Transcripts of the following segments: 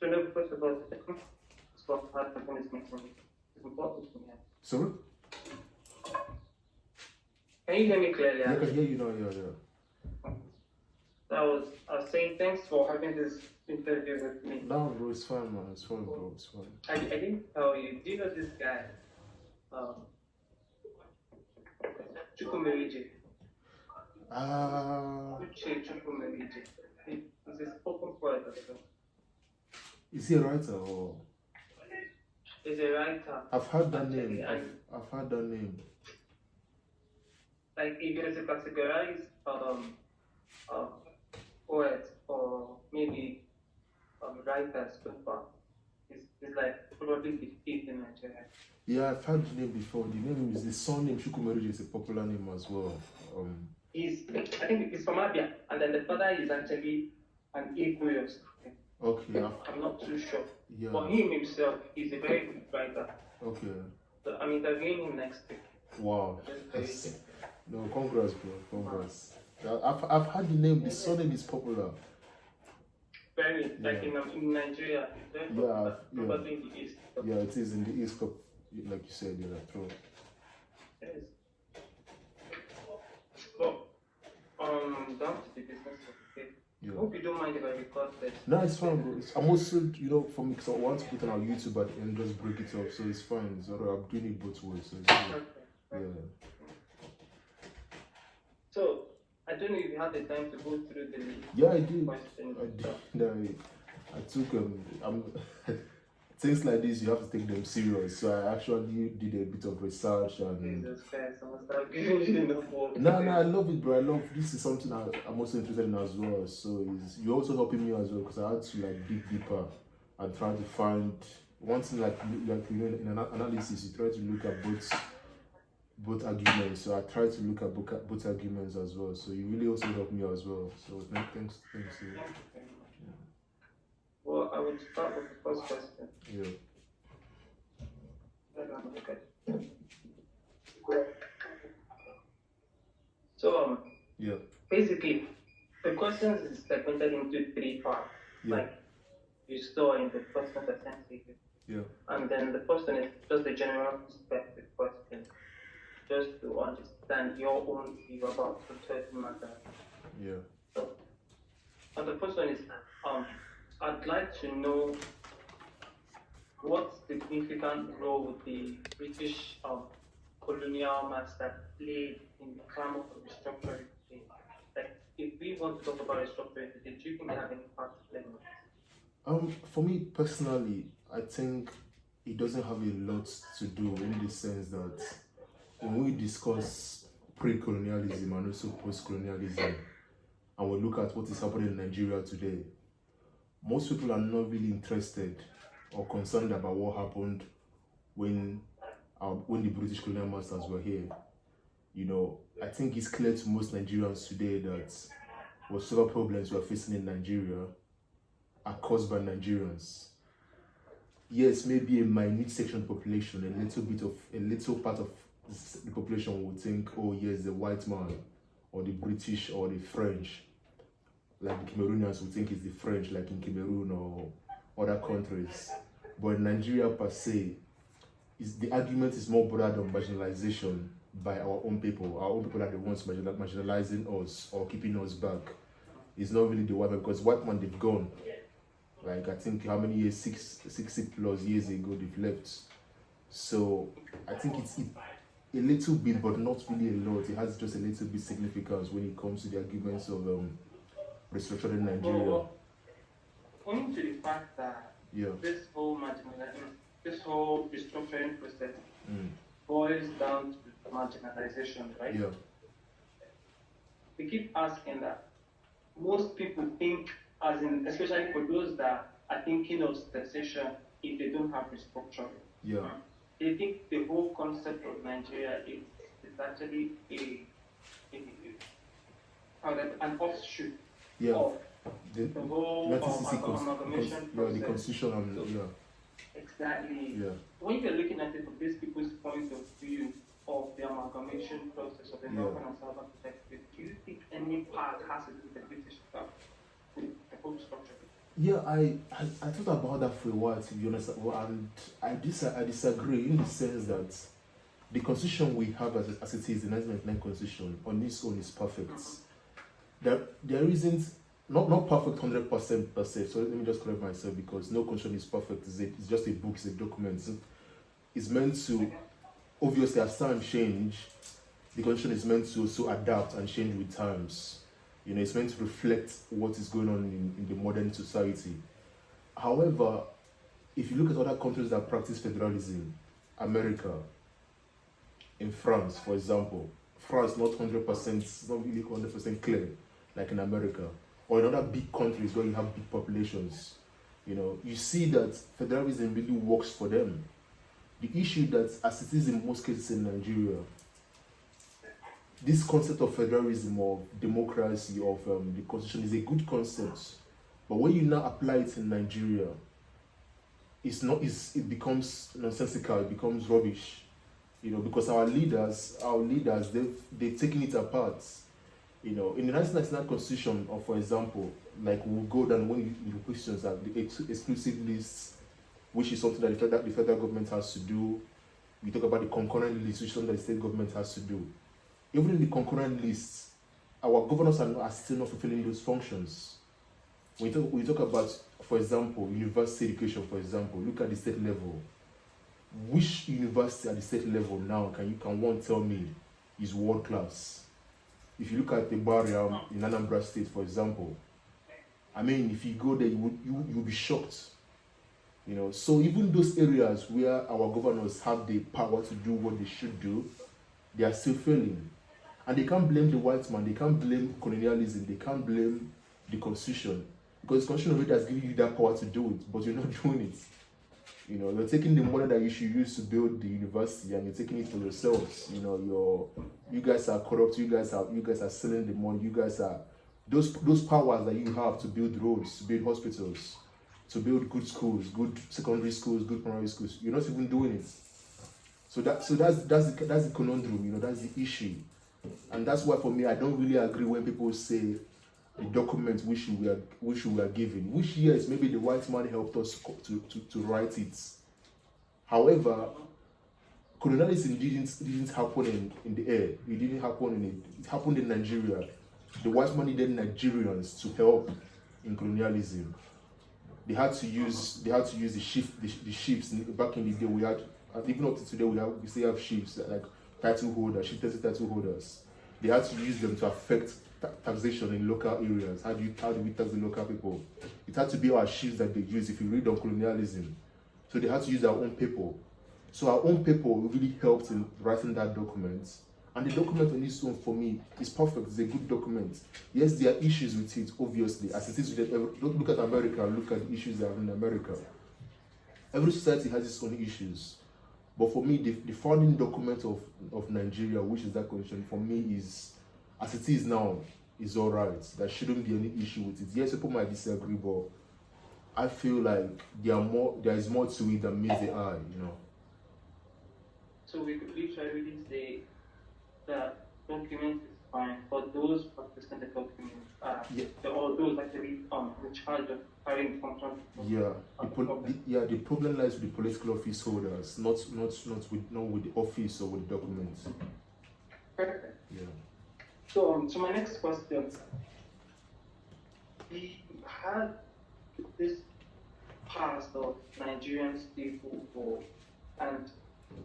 So no, first of all, the context of how the company is making is important to me. Sorry? Can you hear me clearly? Yeah, I can hear you now, yeah. I was saying thanks for having this interview with me. No, bro, it's fine, man. It's fine, bro. It's fine. I didn't tell you. Do you know this guy? Chukwumerije. Uche Chukwumerije. He's a spoken poet as well. Is he a writer or? He's a writer. I've heard that name. I've heard that name. Like if you were to categorize poets or maybe writers so far, it's like probably the fifth in Nigeria. Yeah, I've heard the name before. The name is the surname Chukwumerije is a popular name as well. I think it's from Abia, and then the father is actually an Igwe or something. Okay. I'm not too sure. Yeah. But him himself, he's a very good writer. Okay. So I'm interviewing him next week. Wow. No, congrats, bro. Congrats. I've heard the name. The surname is popular. Very, like in Nigeria. Probably in the East. Yeah, it is in the East, like you said. Yeah, true. Yes. But down to the business of the day. Yeah. Hope you don't mind if I record this. No, it's fine, bro. I'm also, for me, because I want to put it on our YouTube at the end, just break it up, so it's fine. It's alright. I'm doing it both ways, so it's good. Okay. Yeah. So, I don't know if you had the time to go through the Yeah, I did. questions. I took things like this. You have to take them serious. So I actually did a bit of research and. Jesus Christ, I must have given you enough work. No, I love it, bro. I love this. Is something I'm also interested in as well. So you're also helping me as well because I had to like dig deeper and try to find one thing like in an analysis. You try to look at both arguments. So I try to look at both arguments as well. So you really also helped me as well. So thanks to you. Yeah. Well, I would start with the first question. Yeah. Okay. So yeah. Basically, the questions is segmented into three parts. Yeah. Like you saw in the question that sent you. Yeah. And then the first one is just the general perspective question, just to understand your own view about the certain matter. Yeah. So, and the first one is I'd like to know what significant role the British colonial master played in the framework of restructuring today. Like, if we want to talk about restructuring today, do you think they have any part to play in it? For me personally, I think it doesn't have a lot to do in the sense that when we discuss pre-colonialism and also post-colonialism, and we look at what is happening in Nigeria today, most people are not really interested or concerned about what happened when the British colonial masters were here. I think it's clear to most Nigerians today that whatever problems we are facing in Nigeria are caused by Nigerians. Yes, maybe a minute section of the population, a little part of the population would think, oh yes, the white man, or the British, or the French. Like the Cameroonians would think it's the French, like in Cameroon or other countries. But in Nigeria per se, the argument is more broad on marginalization by our own people. Our own people are the ones marginalizing us or keeping us back. It's not really the white man, because white man, they've gone. Like, I think how many years, 60 plus years ago, they've left. So I think it's a little bit, but not really a lot. It has just a little bit significance when it comes to the arguments of restructuring Nigeria. Well, owing to the fact that this whole restructuring process boils down to marginalization, right? Yeah. We keep asking that. Most people think, especially for those that are thinking of secession if they don't have restructuring. Yeah. They think the whole concept of Nigeria is actually an offshoot of the whole amalgamation process. The constitution and Exactly. Yeah. When you're looking at it from these people's point of view of the amalgamation process of the Northern and Southern perspective, do you think any part has to do with the British stuff, with the whole structure? Yeah, I thought about that for a while, to be honest, and I disagree in the sense that the constitution we have as it is, the 1999 constitution, on its own is perfect. There isn't, not perfect 100% per se, so let me just correct myself, because no constitution is perfect. It's just a book, it's a document. It's meant to, obviously, as time change, the constitution is meant to also adapt and change with times. It's meant to reflect what is going on in the modern society. However, if you look at other countries that practice federalism, America, in France, for example, France not 100%, it's not really 100% clear, like in America, or in other big countries where you have big populations. You see that federalism really works for them. The issue that, as it is in most cases in Nigeria, this concept of federalism, of democracy, of the constitution is a good concept, but when you now apply it in Nigeria, it becomes nonsensical, it becomes rubbish, because our leaders, they've taken it apart. In the 1999 constitution, or for example, like we'll go down when you questions that the exclusive lists, which is something that the federal government has to do. We talk about the concurrent list, which is something that the state government has to do. Even in the concurrent lists, our governors are still not fulfilling those functions. When you talk about, for example, university education, for example, look at the state level. Which university at the state level now can one tell me is world class? If you look at the barrier in Anambra State, for example, if you go there, you'll be shocked. So even those areas where our governors have the power to do what they should do, they are still failing. And they can't blame the white man, they can't blame colonialism, they can't blame the constitution. Because the constitution already has given you that power to do it, but you're not doing it. You're taking the money that you should use to build the university and you're taking it for yourselves. You guys are corrupt, you guys are selling the money, you guys are those powers that you have to build roads, to build hospitals, to build good schools, good secondary schools, good primary schools. You're not even doing it. So that's the conundrum, that's the issue. And that's why for me I don't really agree when people say the document which we are given, which yes, maybe the white man helped us to write it. However, colonialism didn't happen in the air. It didn't happen it happened in Nigeria. The white man needed Nigerians to help in colonialism. They had to use the chiefs. Back in the day, we had, even up to today, we still have chiefs like title holders, chieftaincy title holders. They had to use them to affect taxation in local areas. How do we tax the local people? It had to be our chiefs that they use. If you read on colonialism, so they had to use our own people. So our own people really helped in writing that document. And the document on its own, for me, is perfect. It's a good document. Yes, there are issues with it, obviously, as it is with don't look at America, look at the issues that are in America. Every society has its own issues. But for me, the founding document of Nigeria, which is that constitution, for me is, as it is now, is all right. There shouldn't be any issue with it. Yes, people might disagree, but I feel like there is more to it than meets the eye, So we could literally say that document is fine for those practicing the document, or those actually in charge of carrying functions. The problem lies with the political office holders, not with the office or with the documents. Perfect. Yeah. So my next question, we had this past of Nigerian state football, and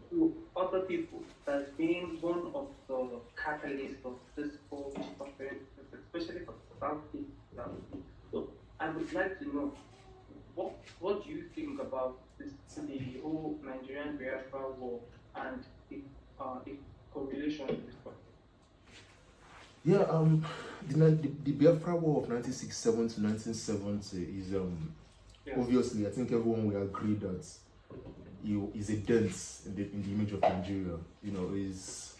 to other people that's been one of the catalysts of this whole restructuring, especially for Southeast. So I would like to know what do you think about the whole Nigerian Biafra war and its correlation with restructuring? Yeah, the Biafra War of 1967 to 1970 is obviously, I think everyone will agree that is a dent in the image of Nigeria. Is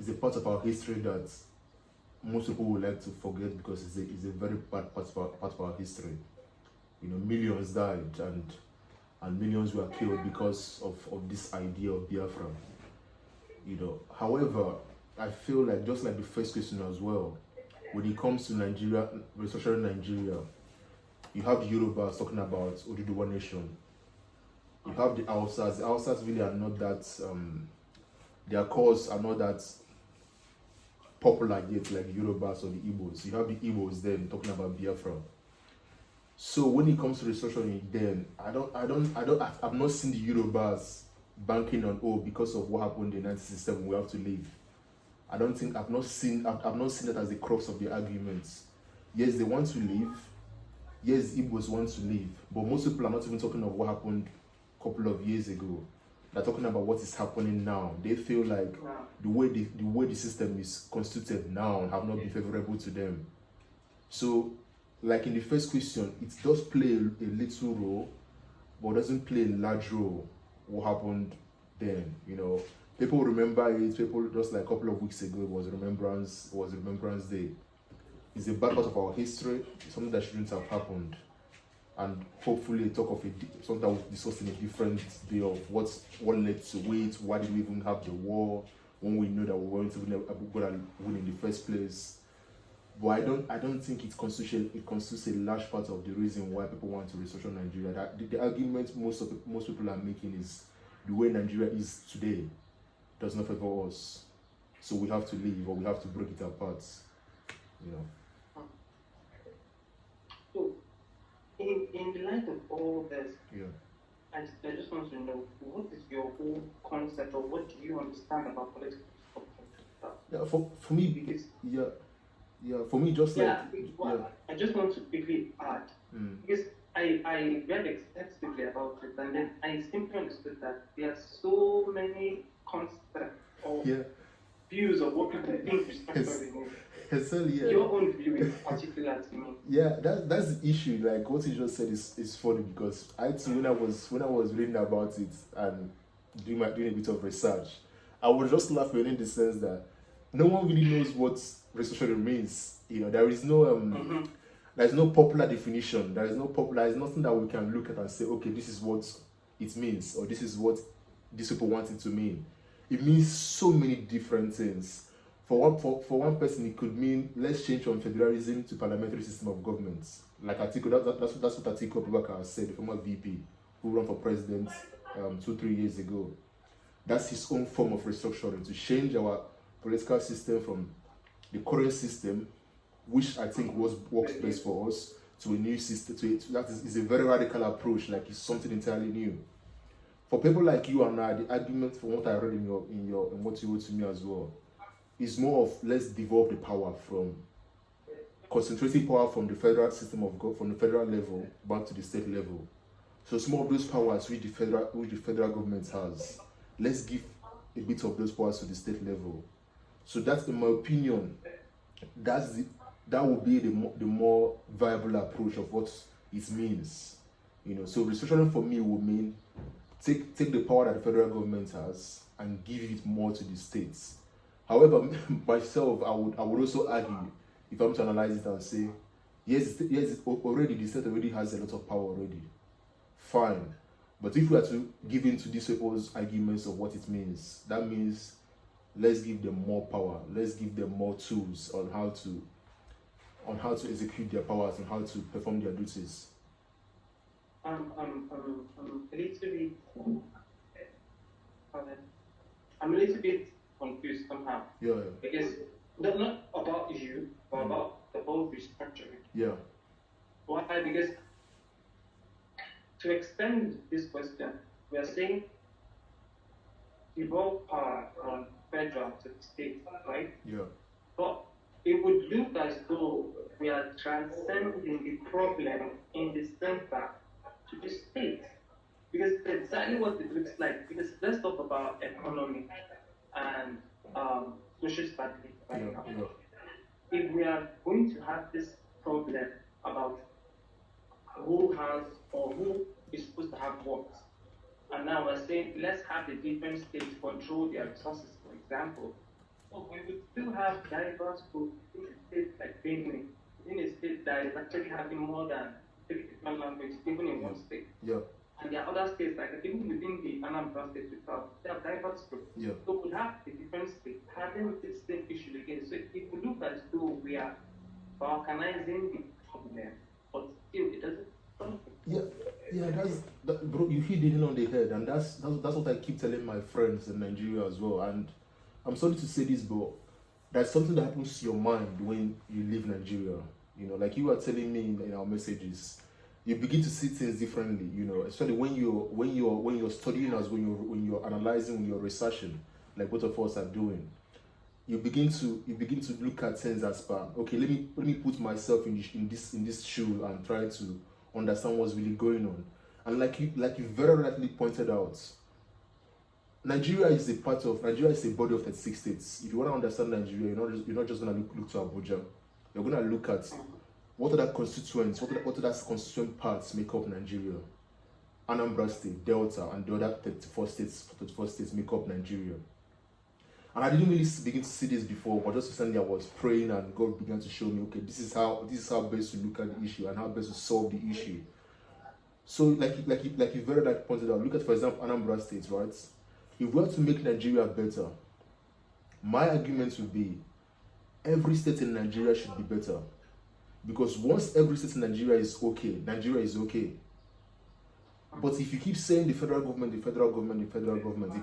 a part of our history that most people would like to forget because it's a very bad part of our history. Millions died and millions were killed because of this idea of Biafra. However, I feel like, just like the first question as well, when it comes to Nigeria, restructuring Nigeria, You have the Yorubas talking about Oduduwa nation. You have the Hausas. The Hausas really are not that, their cause are not that popular yet, like the Yorubas or the Igbos. You have the Igbos then talking about Biafra. So when it comes to restructuring, then I've not seen the Yorubas banking on, oh, because of what happened in 1967, we have to leave. I've not seen that as the crux of the arguments. Yes, they want to leave. Yes, Igbos want to leave, but most people are not even talking of what happened a couple of years ago. They're talking about what is happening now. They feel like the way the system is constituted now have not been favorable to them. So, like in the first question, it does play a little role, but doesn't play a large role. What happened then? People remember it. People, just like a couple of weeks ago, it was Remembrance Day. It's a bad part of our history. It's something that shouldn't have happened. And hopefully talk of something that we'll discuss in a different day of what led to it. Why did we even have the war when we know that we weren't even able to win in the first place? But I don't think it constitutes a large part of the reason why people want to restructure Nigeria. That the argument most people are making is the way Nigeria is today does not favor us. So we have to leave, or we have to break it apart. So, in the light of all this, Yeah. I just want to know, what is your whole concept, or what do you understand about political structure? Yeah, for me, Because for me, just like I just want to quickly add, because I read extensively about it, and then I simply understood that there are so many concepts or views of what people think restructuring is. Your own view in particular to me. Yeah, that's the issue. Like what you just said is funny, because I too, when I was reading about it and doing a bit of research, I was just laughing in the sense that no one really knows what restructuring means. There is no there's no popular definition. There is nothing that we can look at and say, okay, this is what it means, or this is what these people want it to mean. It means so many different things. For one person, it could mean let's change from federalism to parliamentary system of government. Like Atiku, that's what Atiku Abubakar said, the former VP who ran for president 2-3 years ago. That's his own form of restructuring, to change our political system from the current system, which I think works best for us, to a new system. That is a very radical approach. Like it's something entirely new. For people like you and I, the argument from what I read in what you wrote to me as well, is more of let's devolve the power from concentrating power from the federal system from the federal level back to the state level. So some of those powers which the federal government has, let's give a bit of those powers to the state level. So that's, in my opinion, that would be the more viable approach of what it means. So restructuring for me would mean take the power that the federal government has and give it more to the states. However, myself, I would also argue, if I'm to analyze it and say, yes, already the state already has a lot of power already. Fine. But if we are to give in to these people's arguments of what it means, that means let's give them more power. Let's give them more tools on how to execute their powers and how to perform their duties. I'm a little bit confused somehow. Yeah. Because not about you, but about the whole restructuring. Yeah. Why? Because to extend this question, we are saying devolve power from federal to the state, right? Yeah. But it would look as though we are transcending the problem in the center to the state. Because that's exactly what it looks like. Because let's talk about economy and social stability right now. Yeah. If we are going to have this problem about who has or who is supposed to have what, and now we're saying let's have the different states control their resources, for example, so we would still have diverse groups in a state like Benue, in a state that is actually having more than 3 different languages, even in one state. Yeah. And there are other states, like even within the Anambra state itself, there are diverse groups. Yeah. So we have the different states having this same issue again. So if we look as though we are balkanizing the problem, but still it doesn't Yeah, bro. You hit the nail on the head, and that's what I keep telling my friends in Nigeria as well. And I'm sorry to say this, but there's something that happens to your mind when you leave Nigeria. Like you were telling me in our messages, you begin to see things differently. Especially when you're studying, as when you're analyzing, when you're researching, like both of us are doing. You begin to look at things as per, okay, let me put myself in this shoe and try to understand what's really going on. And like you very rightly pointed out, Nigeria is a body of 36 states. If you want to understand Nigeria, you're not just gonna look to Abuja. You're gonna look at what other constituents, what other constituent parts make up Nigeria. Anambra State, Delta, and the other 34 states make up Nigeria. And I didn't really begin to see this before, but just recently I was praying and God began to show me, okay, this is how best to look at the issue and how best to solve the issue. So like you very like pointed out, look at, for example, Anambra State, right? If we were to make Nigeria better, my argument would be every state in Nigeria should be better. Because once every state in Nigeria is okay, Nigeria is okay. But if you keep saying the federal government, if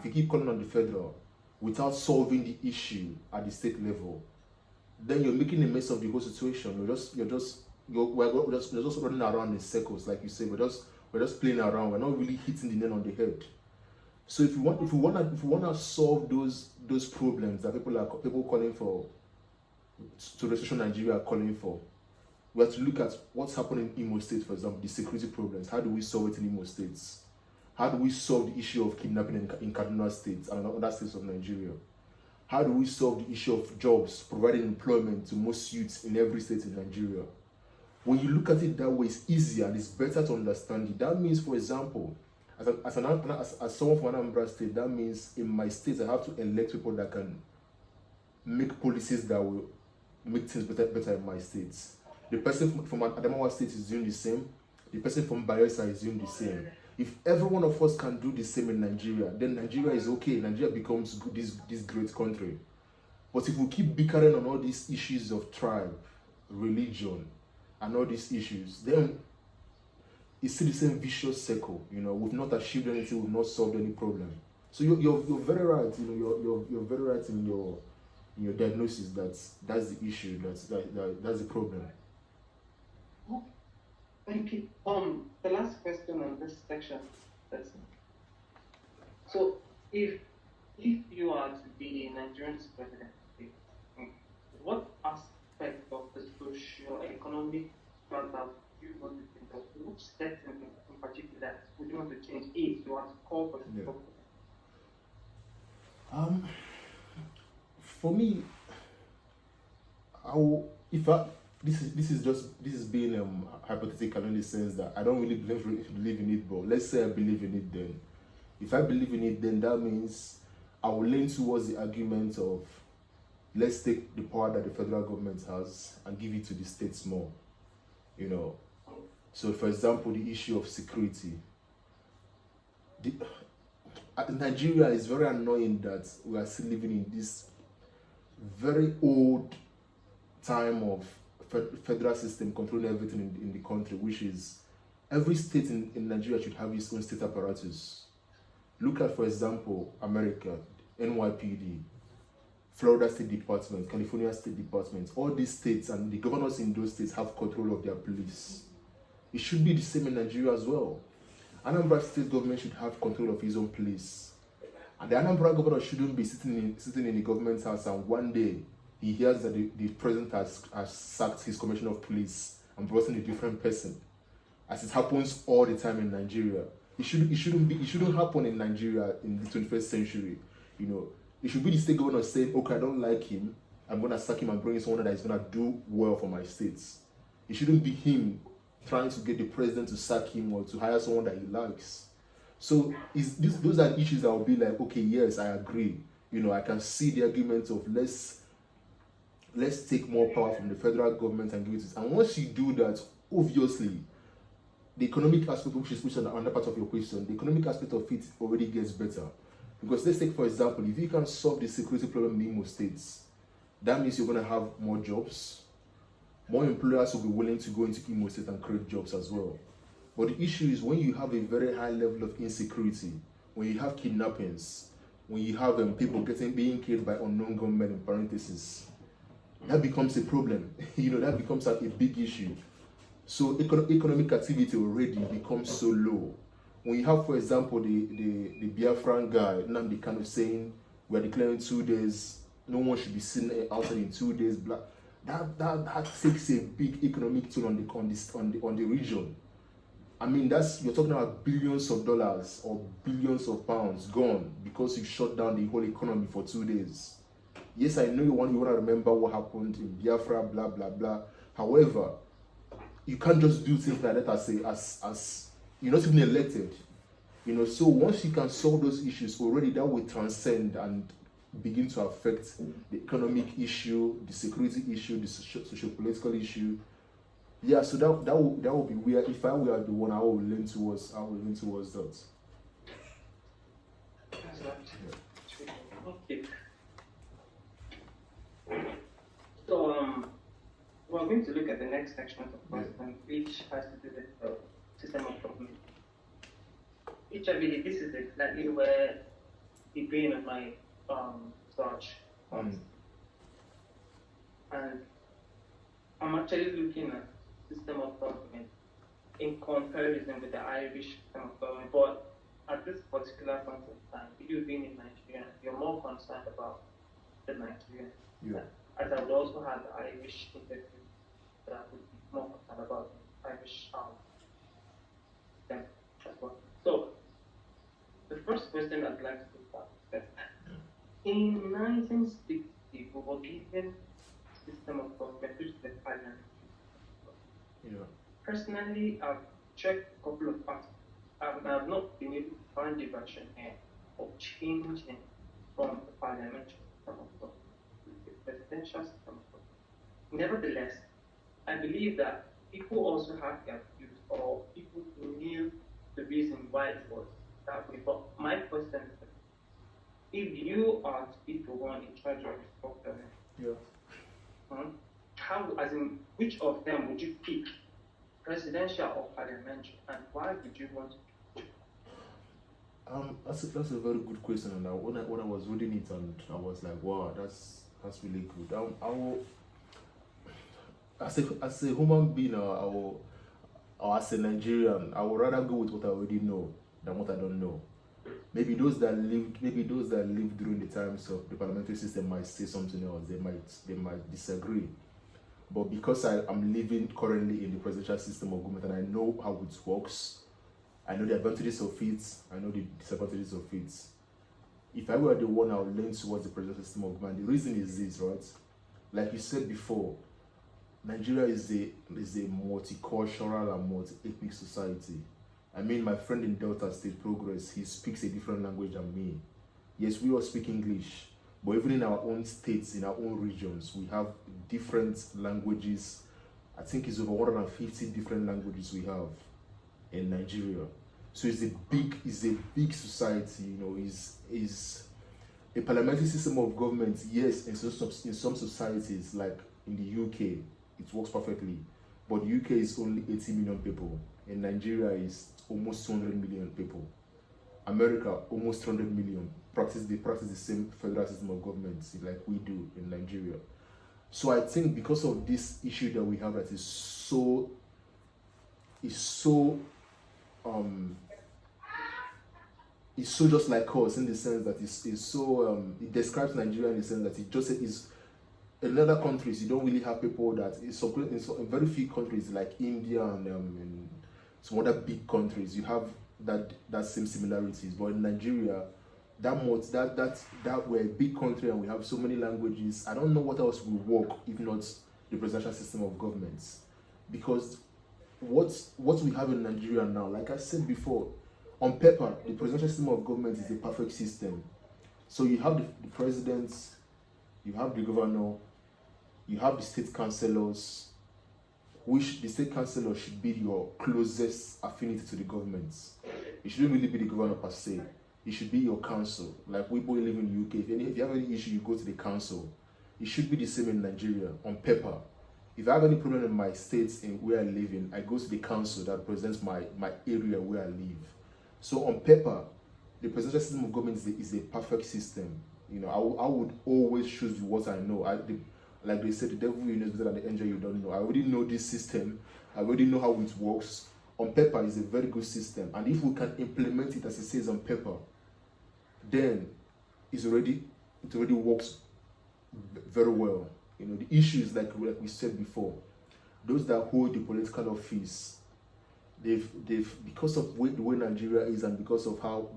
you keep calling on the federal without solving the issue at the state level, then you're making a mess of the whole situation. We're just running around in circles, like you say. We're just playing around. We're not really hitting the nail on the head. So if we want to solve those problems that people calling for, to Restructuring Nigeria are calling for, we have to look at what's happening in Imo State, for example, the security problems. How do we solve it in Imo States? How do we solve the issue of kidnapping in Kaduna State and other states of Nigeria? How do we solve the issue of jobs, providing employment to most youths in every state in Nigeria? When you look at it that way, it's easier and it's better to understand it. That means, for example, as someone from Anambra State, that means in my state I have to elect people that can make policies that will make things better in my states. The person from Adamawa State is doing the same. The person from Bayelsa is doing the same. If every one of us can do the same in Nigeria, then Nigeria is okay. Nigeria becomes this great country. But if we keep bickering on all these issues of tribe, religion, and all these issues, then it's still the same vicious circle. We've not achieved anything, we've not solved any problem. So you're very right. You're very right in your diagnosis. That's the issue. That's the problem. Thank you. The last question on this section. So, if you are to be Nigerian's president, what aspect of the socio-economic strata do you want to think of? Which steps in particular would you want to change if you want to call for the people? For me, this is being hypothetical in the sense that I don't really believe in it, but let's say I believe in it. Then if I believe in it, then that means I will lean towards the argument of let's take the power that the federal government has and give it to the states more. So for example, the issue of security. Nigeria is very annoying that we are still living in this very old time of federal system controlling everything in the country, which is every state in Nigeria should have its own state apparatus. Look at, for example, America, NYPD, Florida State Department, California State Department. All these states and the governors in those states have control of their police. It should be the same in Nigeria as well. Anambra State government should have control of his own police. And the Anambra governor shouldn't be sitting in the government house and one day he hears that the president has sacked his commissioner of police and brought in a different person, as it happens all the time in Nigeria. It shouldn't happen in Nigeria in the 21st century. It should be the state governor saying, okay, I don't like him, I'm gonna sack him and bring in someone that is gonna do well for my states. It shouldn't be him trying to get the president to sack him or to hire someone that he likes. So those are issues that will be like, okay, yes, I agree. I can see the argument of let's take more power from the federal government and give it to it. And once you do that, obviously, the economic aspect, which is another part of your question, the economic aspect of it already gets better. Because let's take, for example, if you can solve the security problem in Imo states, that means you're going to have more jobs. More employers will be willing to go into Imo State and create jobs as well. But the issue is when you have a very high level of insecurity, when you have kidnappings, when you have people being killed by unknown gunmen in parentheses, that becomes a problem. That becomes a big issue. So economic activity already becomes so low. When you have, for example, the Biafran guy, Nnamdi kind of saying, we're declaring 2 days, no one should be seen outside in 2 days, blah. That takes a big economic toll on the region. I mean, you're talking about billions of dollars or billions of pounds gone because you shut down the whole economy for 2 days. Yes, I know you want to remember what happened in Biafra, blah blah blah. However, you can't just do things like that as you're not even elected. So once you can solve those issues already, that will transcend and begin to affect the economic issue, the security issue, the socio-political issue. Yeah, so that will be where, if I were the one, I will lean towards that. Okay. So we're going to look at the next section of the question, which has to do with the system of government. Which I believe this is exactly where the brain of my search comes. And I'm actually looking at system of government in comparison with the Irish system of government. But at this particular point in time, you being in Nigeria, you're more concerned about the Nigerian. Yeah. As I would also have the Irish interview that I would be more concerned about the Irish system as well. So the first question I'd like to start is that in 1960, we were given system of government, which is the parliament. Yeah. Personally, I've checked a couple of parts. I have not been able to find a version of changing from the parliamentary system of government to the presidential system of government. Nevertheless, I believe that people also have their views, or people knew the reason why it was that way. But my question is that if you are to be the one in charge of restructuring, which of them would you pick, presidential or parliamentary, and why would you want to pick? That's a very good question, and when I was reading it, and I was like, wow, that's really good. I will, as a human being, or as a Nigerian, I would rather go with what I already know than what I don't know. Maybe those that lived during the times of the parliamentary system might say something else. They might disagree. But because I'm living currently in the presidential system of government and I know how it works, I know the advantages of it, I know the disadvantages of it. If I were the one, I would lean towards the presidential system of government. The reason is this, right? Like you said before, Nigeria is a multicultural and multi-ethnic society. I mean, my friend in Delta State Progress, he speaks a different language than me. Yes, we all speak English, but even in our own states, in our own regions, we have different languages. I think it's over 150 different languages we have in Nigeria. So it's a big society. Is a parliamentary system of government. Yes, in some societies, like in the UK, it works perfectly. But the UK is only 80 million people. In Nigeria is almost 200 million people. America, almost 200 million. They practice the same federal system of government like we do in Nigeria. So I think because of this issue that we have that is so just like us, in the sense that it describes Nigeria in the sense that it just is. In other countries, you don't really have people that in very few countries like India and some other big countries, you have that same similarities. But in Nigeria, that we're a big country and we have so many languages. I don't know what else will work if not the presidential system of governments. Because what we have in Nigeria now, like I said before, on paper, the presidential system of government is a perfect system. So you have the president, you have the governor, you have the state councillors, which the state councillor should be your closest affinity to the government. It shouldn't really be the governor per se. It should be your council. Like we both live in the UK. If you have any issue, you go to the council. It should be the same in Nigeria on paper. If I have any problem in my state in where I live in, I go to the council that represents my area where I live. So on paper, the presidential system of government is a perfect system. You know, I would always choose what I know. Like they said, the devil you know is better than the angel you don't know. I already know this system. I already know how it works. On paper, it's a very good system. And if we can implement it as it says on paper, then it already works very well. You know, the issue is like we said before, those that hold the political office, they've because of the way Nigeria is and because of how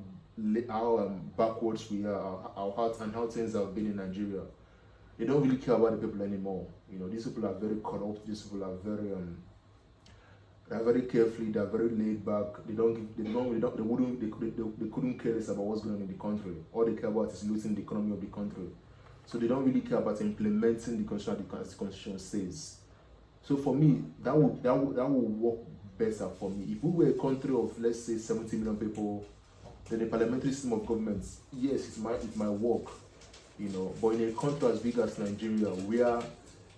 backwards we are, how things have been in Nigeria, they don't really care about the people anymore. You know, these people are very corrupt. These people are very they're very carefully. They're very laid back. They couldn't care less about what's going on in the country. All they care about is looting the economy of the country. So they don't really care about implementing the constitution says. So for me, that would work better for me. If we were a country of, let's say, 70 million people, then the parliamentary system of government, yes, it might work, you know. But in a country as big as Nigeria, where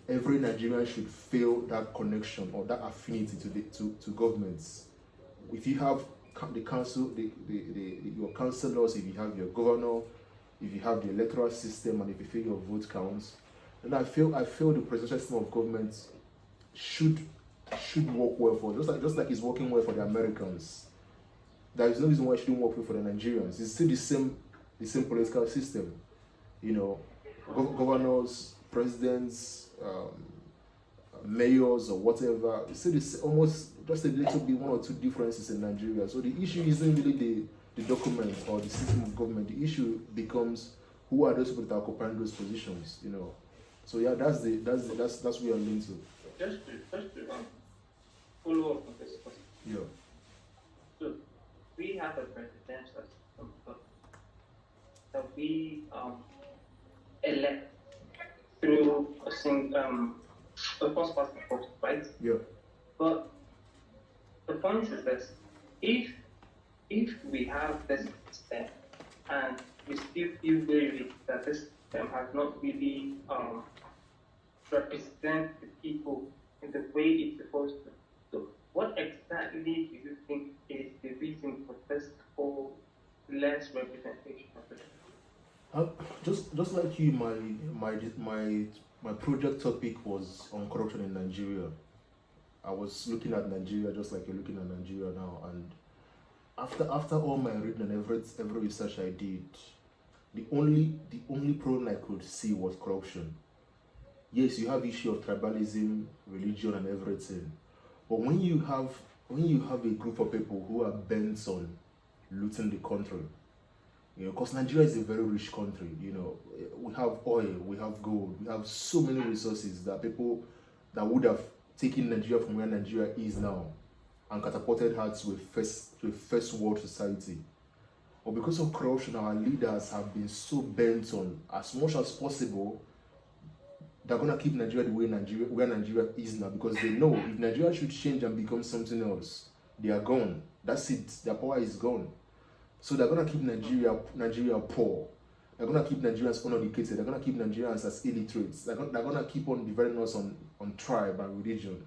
every Nigerian should feel that connection or that affinity to governments. If you have the council, your councillors, if you have your governor, if you have the electoral system, and if you feel your vote counts, then I feel the presidential system of government should work well for just like it's working well for the Americans. There is no reason why it shouldn't work well for the Nigerians. It's still the same political system, you know, governors, presidents, mayors, or whatever. It's still almost just a little bit, one or two differences in Nigeria. So the issue isn't really the document or the system of government. The issue becomes who are those people that are occupying those positions, you know. So yeah, that's what we are linked to. Just to follow up on this question. Yeah. So we have a presidential system that we elect through a first past the post, right? Yeah. But the point is this: if we have this system and we still feel very that this system has not really represent the people in the way it's supposed to. So what exactly do you think is the reason for this whole less representation of the Just like you, my project topic was on corruption in Nigeria. I was looking at Nigeria just like you're looking at Nigeria now, and after all my reading and every research I did, the only problem I could see was corruption. Yes, you have issue of tribalism, religion, and everything, but when you have a group of people who are bent on looting the country, you know, because Nigeria is a very rich country, you know, we have oil, we have gold, we have so many resources that people that would have taken Nigeria from where Nigeria is now and catapulted her to a first world society. But because of corruption, our leaders have been so bent on, as much as possible, they're gonna keep Nigeria the way where Nigeria is now, because they know if Nigeria should change and become something else, they are gone. That's it. Their power is gone. So they're gonna keep Nigeria poor. They're gonna keep Nigerians uneducated. They're gonna keep Nigerians as illiterates. They're gonna keep on dividing us on tribe and religion.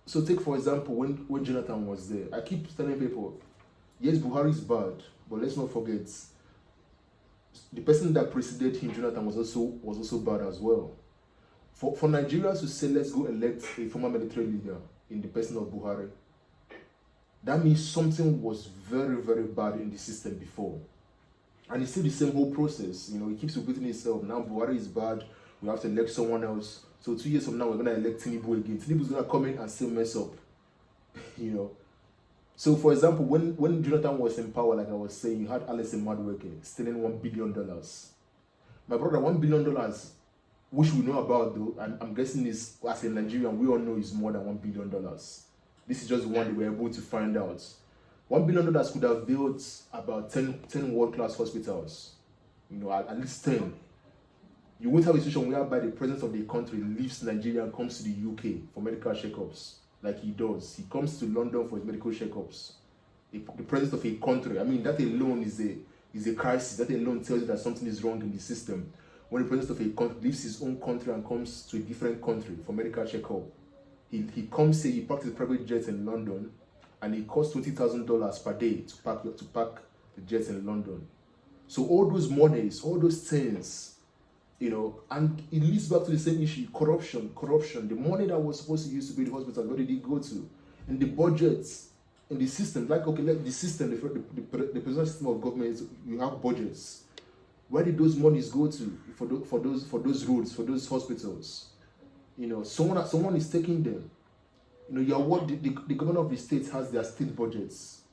So take for example when Jonathan was there, I keep telling people, yes, Buhari is bad, but let's not forget the person that preceded him, Jonathan, was also bad as well. For Nigeria to say let's go elect a former military leader in the person of Buhari, that means something was very, very bad in the system before. And it's still the same whole process. You know, it keeps repeating itself. Now Buhari is bad, we have to elect someone else. So 2 years from now, we're going to elect Tinubu again. Tinubu's going to come in and still mess up. You know. So for example, when Jonathan was in power, like I was saying, you had Alison Madueke stealing $1 billion. My brother, $1 billion, which we know about though, I'm guessing is, as a Nigerian, we all know is more than $1 billion. This is just one that we're able to find out. $1 billion could have built about 10 world-class hospitals. You know, at least 10. You won't have a situation whereby the president of the country leaves Nigeria and comes to the UK for medical checkups, like he does. He comes to London for his medical checkups. The president of a country, I mean, that alone is a crisis. That alone tells you that something is wrong in the system. when the president of a country leaves his own country and comes to a different country for medical checkup, he comes here, he parks the private jet in London, and it costs $20,000 per day to park the jet in London. So all those monies, all those things, and it leads back to the same issue: corruption. The money that was supposed to use to build the hospital, where did it go to? In the budgets, in the system, the presidential system of government is, you have budgets. Where did those monies go to for those roads, for those hospitals? Someone is taking them. The governor of the state has their state budgets.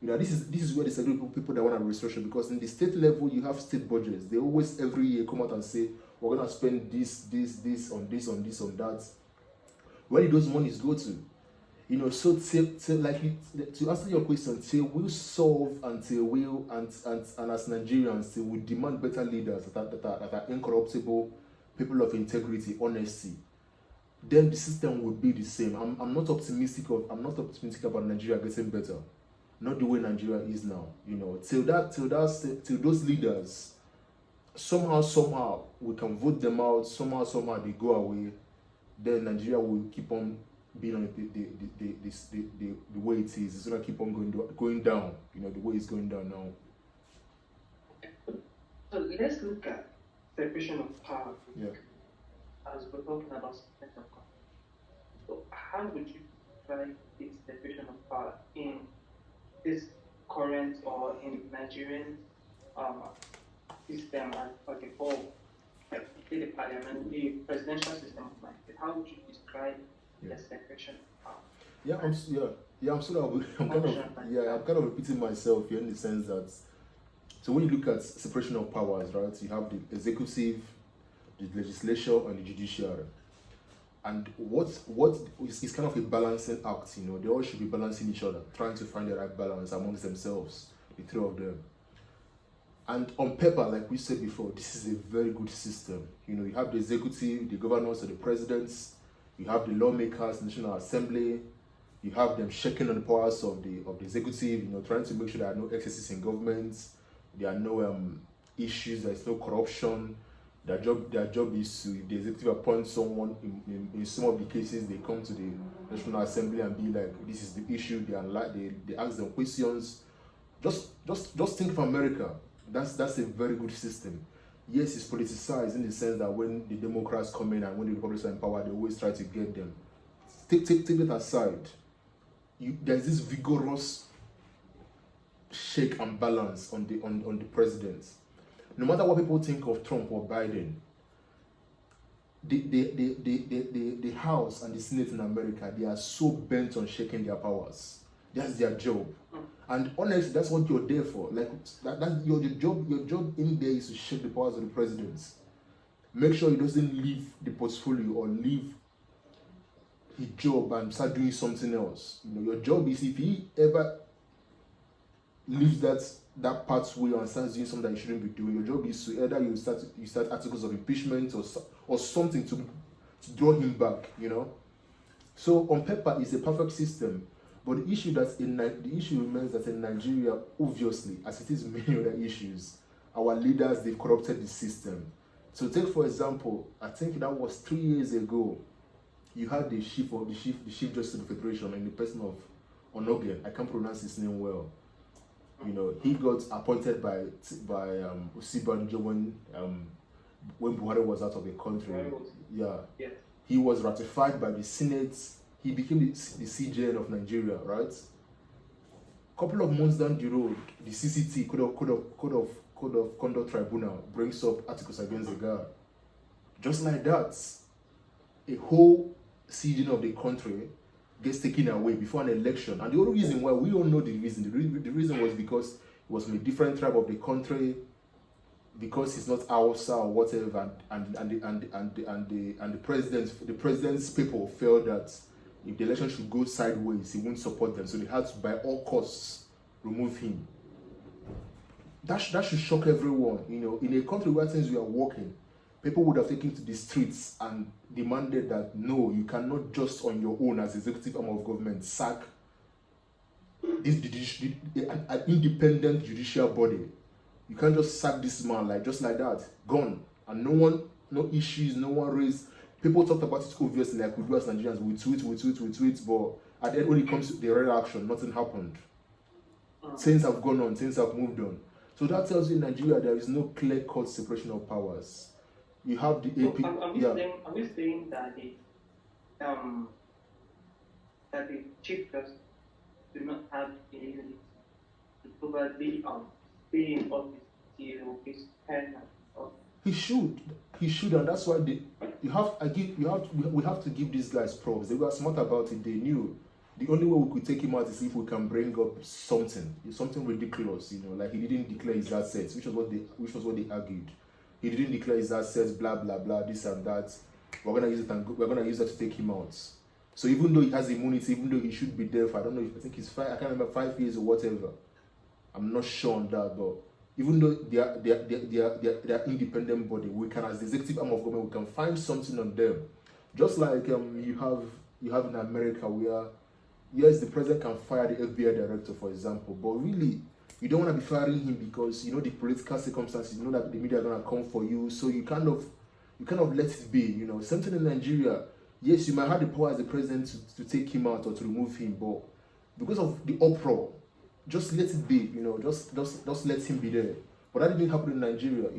This is where they disagree with people that want to restructure, because in the state level you have state budgets. They always every year come out and say, we're gonna spend this on that. Where did those monies go to? So to answer your question, till we'll solve, until we'll and as Nigerians, till we demand better leaders that are incorruptible, people of integrity, honesty, then the system will be the same. I'm not optimistic about Nigeria getting better. Not the way Nigeria is now. Till those leaders somehow we can vote them out, somehow they go away, then Nigeria will keep on being on the way it is. It's gonna keep on going down. The way it's going down now. So let's look at separation of power. Yeah. As we're talking about separation of power. So how would you try this separation of power in this current or in Nigerian system as a whole, like the parliament, the presidential system of my state? How would you describe the separation of power? I'm kind of repeating myself here, in the sense that, so when you look at separation of powers, right, you have the executive, the legislature, and the judiciary. And what is kind of a balancing act, they all should be balancing each other, trying to find the right balance amongst themselves, the three of them. And on paper, like we said before, this is a very good system. You have the executive, the governors, or the presidents, you have the lawmakers, National Assembly, you have them checking on the powers of the executive, trying to make sure there are no excesses in government, there are no issues, there is no corruption. Their job is to, if the executive appoints someone, in some of the cases, they come to the National Assembly and be like, this is the issue, they ask them questions. Just think of America. That's a very good system. Yes, it's politicized in the sense that when the Democrats come in and when the Republicans are in power, they always try to get them. Take that aside. There's this vigorous shake and balance on the president. No matter what people think of Trump or Biden, the House and the Senate in America, they are so bent on shaking their powers. That's their job. And honestly, that's what you're there for. Like that your job in there is to shake the powers of the president. Make sure he doesn't leave the portfolio or leave his job and start doing something else. Your job is, if he ever leaves that pathway and starts doing something that you shouldn't be doing, your job is to either you start articles of impeachment or something to draw him back. So on paper, it's a perfect system. But the issue remains that in Nigeria, obviously, as it is many other issues, our leaders, they've corrupted the system. So take, for example, I think that was 3 years ago, you had the chief justice of the federation in the person of Onogen. I can't pronounce his name well. He got appointed by Osibanjo when Buhari was out of the country. Yeah. He was ratified by the Senate. He became the CJN of Nigeria, right? Couple of months down the road, the CCT, Code of Conduct Tribunal, brings up articles against the guy. Just like that, a whole CJN of the country gets taken away before an election. And the only reason why, we all know the reason. The reason was because he was from a different tribe of the country, because he's not Hausa or whatever, and the president's people felt that if the election should go sideways, he won't support them. So they had to, by all costs, remove him. That should shock everyone. In a country where things were working, people would have taken to the streets and demanded that, no, you cannot just on your own as executive arm of government sack an independent judicial body. You can't just sack this man just like that, gone, and no issues, no one raised. People talked about it obviously, like we do as Nigerians, we tweet, but at the end, when it comes to the real action, nothing happened. Things have gone on, things have moved on. So that tells you in Nigeria there is no clear-cut separation of powers. You have the AP. Are we saying that the chief justice do not have the ability to probably stay in office till his term? He should, and that's why we have to give these guys props. They were smart about it. They knew the only way we could take him out is if we can bring up something ridiculous, like he didn't declare his assets, which was what they argued. He didn't declare his assets, blah blah blah, this and that. We're gonna use it and we're gonna use that to take him out. So even though he has immunity, even though he should be there for, I don't know, I think he's 5, I can't remember, 5 years or whatever. I'm not sure on that, but even though they are independent body, we can, as the executive arm of government, we can find something on them. Just like you have in America where, yes, the president can fire the FBI director, for example, but really you don't want to be firing him because you know the political circumstances, you know that the media are gonna come for you, so you kind of let it be, Something in Nigeria, yes, you might have the power as the president to take him out or to remove him, but because of the uproar, just let it be, just let him be there. But that didn't happen in Nigeria,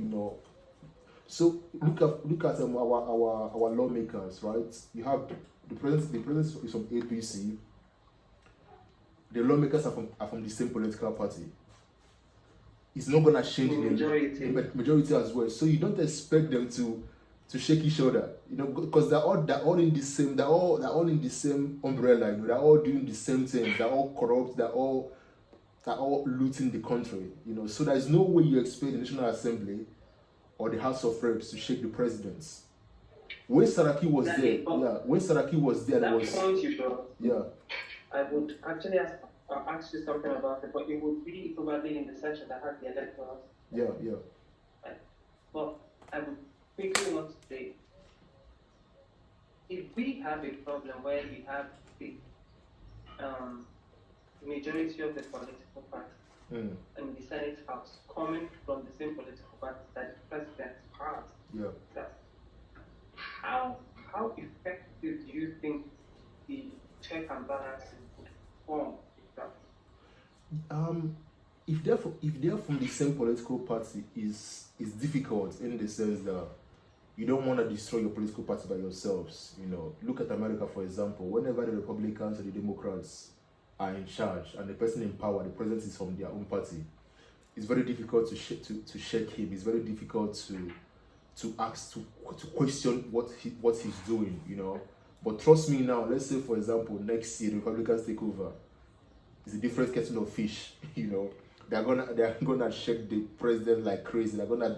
So look at our lawmakers, right? You have the president is from APC. The lawmakers are from the same political party. It's not gonna change the majority as well. So you don't expect them to shake each other, because they're all in the same in the same umbrella. They're all doing the same things. They're all corrupt. They're all looting the country. So there's no way you expect the National Assembly or the House of Reps to shake the presidents. When Saraki was there, it was I would actually ask you something about it, but it would be probably in the section that has the electors. Yeah. But I would quickly want to say, if we have a problem where we have the majority of the political parties in the Senate House coming from the same political party that the president has, how effective do you think the check and balance would form? If they're from the same political party, is difficult in the sense that you don't want to destroy your political party by yourselves. Look at America, for example. Whenever the Republicans or the Democrats are in charge and the person in power, the president is from their own party, it's very difficult to shake him. It's very difficult to ask to question what he's doing. But trust me now. Let's say, for example, next year the Republicans take over. It's a different kettle of fish. They're gonna shake the president like crazy. They're gonna,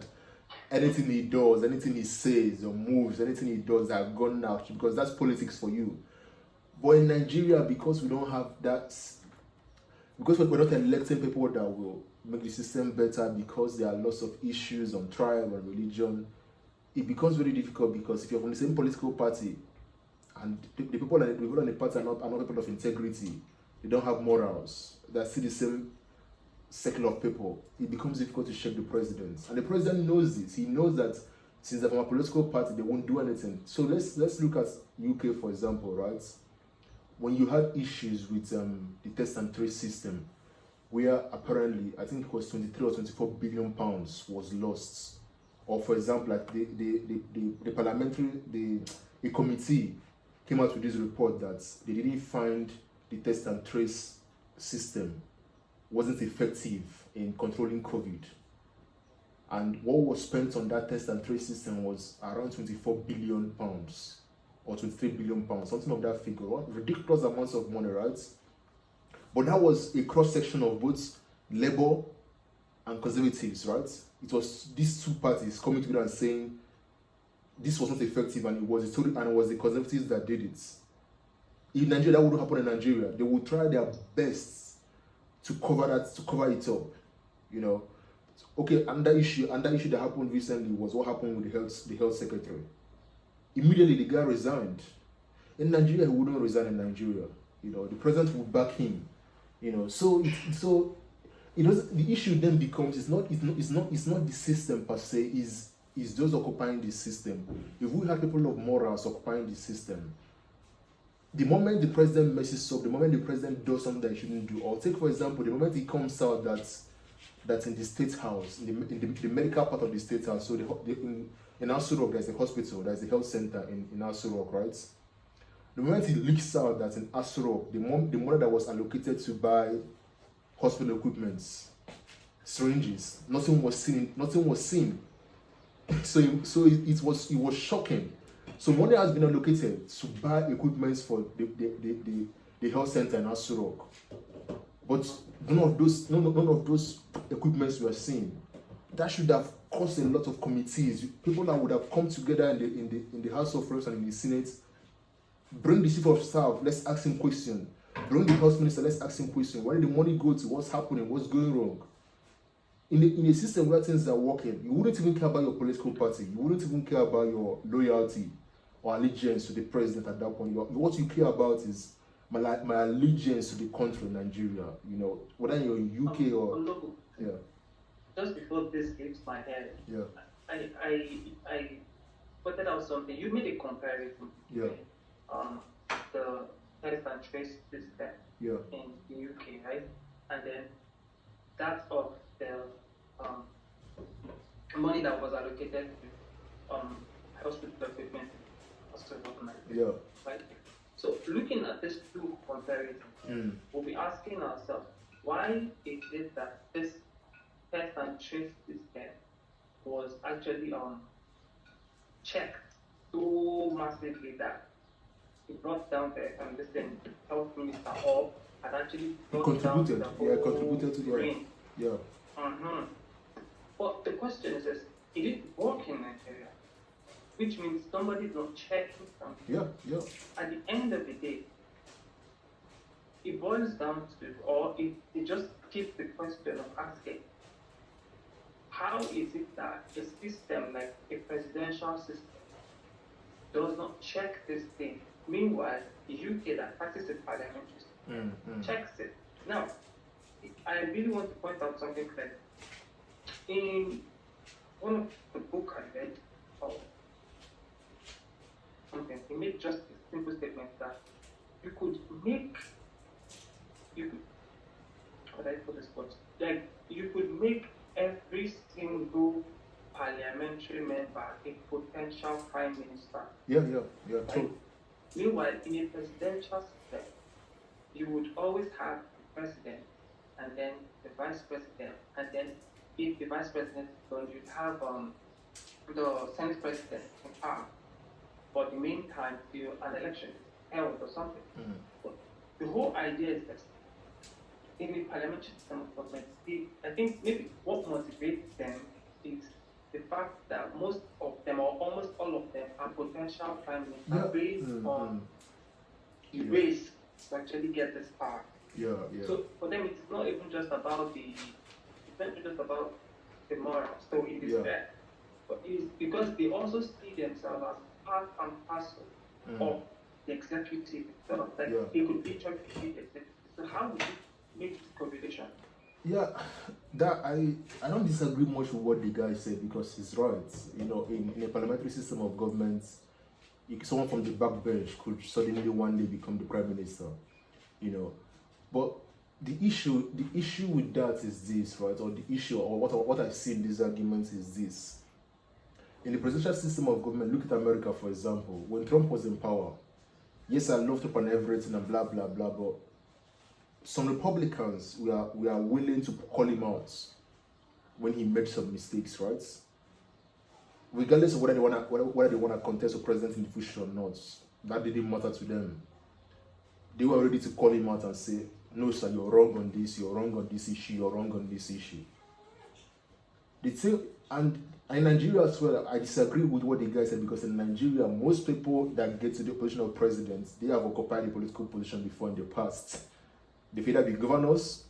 anything he does, anything he says or moves, anything he does, they're gone out, because that's politics for you. But in Nigeria, because we don't have that, because we're not electing people that will make the system better, because there are lots of issues on tribe and religion, it becomes very difficult. Because if you're from the same political party and the people on the party are not people of integrity, they don't have morals, they're still the same circle of people, it becomes difficult to shake the president. And the president knows this. He knows that since they're from a political party, they won't do anything. So let's look at UK, for example, right? When you had issues with the test and trace system, where apparently, I think it was 23 or 24 billion pounds was lost. Or for example, like the committee came out with this report that they didn't find the test and trace system wasn't effective in controlling COVID. And what was spent on that test and trace system was around 24 billion pounds or 23 billion pounds, something of that figure. Ridiculous amounts of money, right? But that was a cross-section of both Labour and Conservatives, right? It was these two parties coming together and saying this was not effective, and it was the Conservatives that did it. In Nigeria, that wouldn't happen in Nigeria. They would try their best to cover it up, Okay, another issue that happened recently was what happened with the health secretary. Immediately the guy resigned. In Nigeria, he wouldn't resign in Nigeria. The president would back him. So it does. The issue then becomes it's not the system per se. Is is those occupying the system. If we have people of morals occupying the system, the moment the president messes up, the moment the president does something that he shouldn't do, or take for example, the moment he comes out that's in the state house, in the medical part of the state house, so in Aso Rock there's a hospital, there's a health center in Aso Rock, right? The moment he leaks out that in Aso Rock, the money that was allocated to buy hospital equipments, syringes, nothing was seen. So it was shocking. So money has been allocated to buy equipment for the health center in Aso Rock, but none of those equipments were seen. That should have caused a lot of committees, people that would have come together in the House of Reps and in the Senate. Bring the chief of staff, let's ask him question. Bring the health minister, let's ask him question. Where did the money go to? What's happening? What's going wrong? In a system where things are working, you wouldn't even care about your political party. You wouldn't even care about your loyalty or allegiance to the president at that point. What you care about is my allegiance to the country, Nigeria. You know, whether you're in UK or yeah. Just before this hits my head, yeah, I pointed out something. You made a comparison. Yeah. The test and trace system yeah. in the UK, right? And then that of the money that was allocated to hospital equipment also yeah. right? So looking at this two comparisons, we'll be asking ourselves, why is it that this test and trace system was actually checked so massively that it brought down the health minister or had actually brought down the whole contributed to the yeah. But the question is, it didn't work in Nigeria, which means somebody's not checking something. Yeah. At the end of the day, it boils down to, or it just keeps the question of asking, how is it that a system like a presidential system does not check this thing? Meanwhile, the UK that practices parliamentary system checks it. Now, I really want to point out something clear. In one of the book I read, something, he made just a simple statement that you could, how do I put this word? Like, you could make every single parliamentary member a potential prime minister. Yeah, right? True. Meanwhile, in a presidential system, you would always have the president and then the vice president, and then if the vice president is gone, you'd have the senate president in power for the meantime till an election is held or something. But the whole idea is that in the parliamentary system of government, I think maybe what motivates them is the fact that most of them, or almost all of them, are potential prime ministers based on the race to actually get this power. Yeah. So for them, it's not even just about the morals. So it is fair, but it is because they also see themselves as part and parcel of the executive. Sort of like they could literally be the executive. So how would you make this correlation? Yeah, that I don't disagree much with what the guy said, because he's right. You know, in a parliamentary system of government, someone from the backbench could suddenly one day become the prime minister. You know, but the issue with that is this, right? Or the issue, or what I see in these arguments is this. In the presidential system of government, look at America, for example. When Trump was in power, yes, I love Trump and everything and blah blah blah, but some Republicans we are willing to call him out when he made some mistakes, right? Regardless of whether they wanna contest for president in the future or not, that didn't matter to them. They were ready to call him out and say, "No, sir, you're wrong on this. You're wrong on this issue. You're wrong on this issue." The thing, and in Nigeria as well, I disagree with what the guy said, because in Nigeria, most people that get to the position of president, they have occupied a political position before in the past. They've either been governors,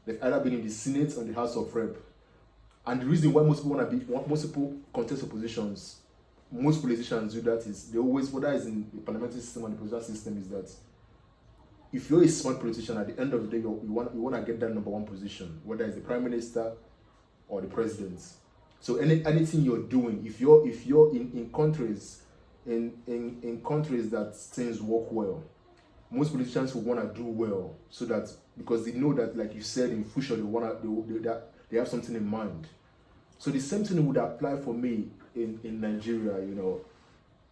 they've either been in the Senate or the House of Rep. And the reason why most people contest for positions, most politicians do that, is they always, whether it's in the parliamentary system or the presidential system, is that if you're a smart politician, at the end of the day, you want to get that number one position, whether it's the prime minister or the president. So anything you're doing, if you're in countries in countries that things work well, most politicians will want to do well, so that, because they know that, like you said, in future they have something in mind. So the same thing would apply for me in Nigeria.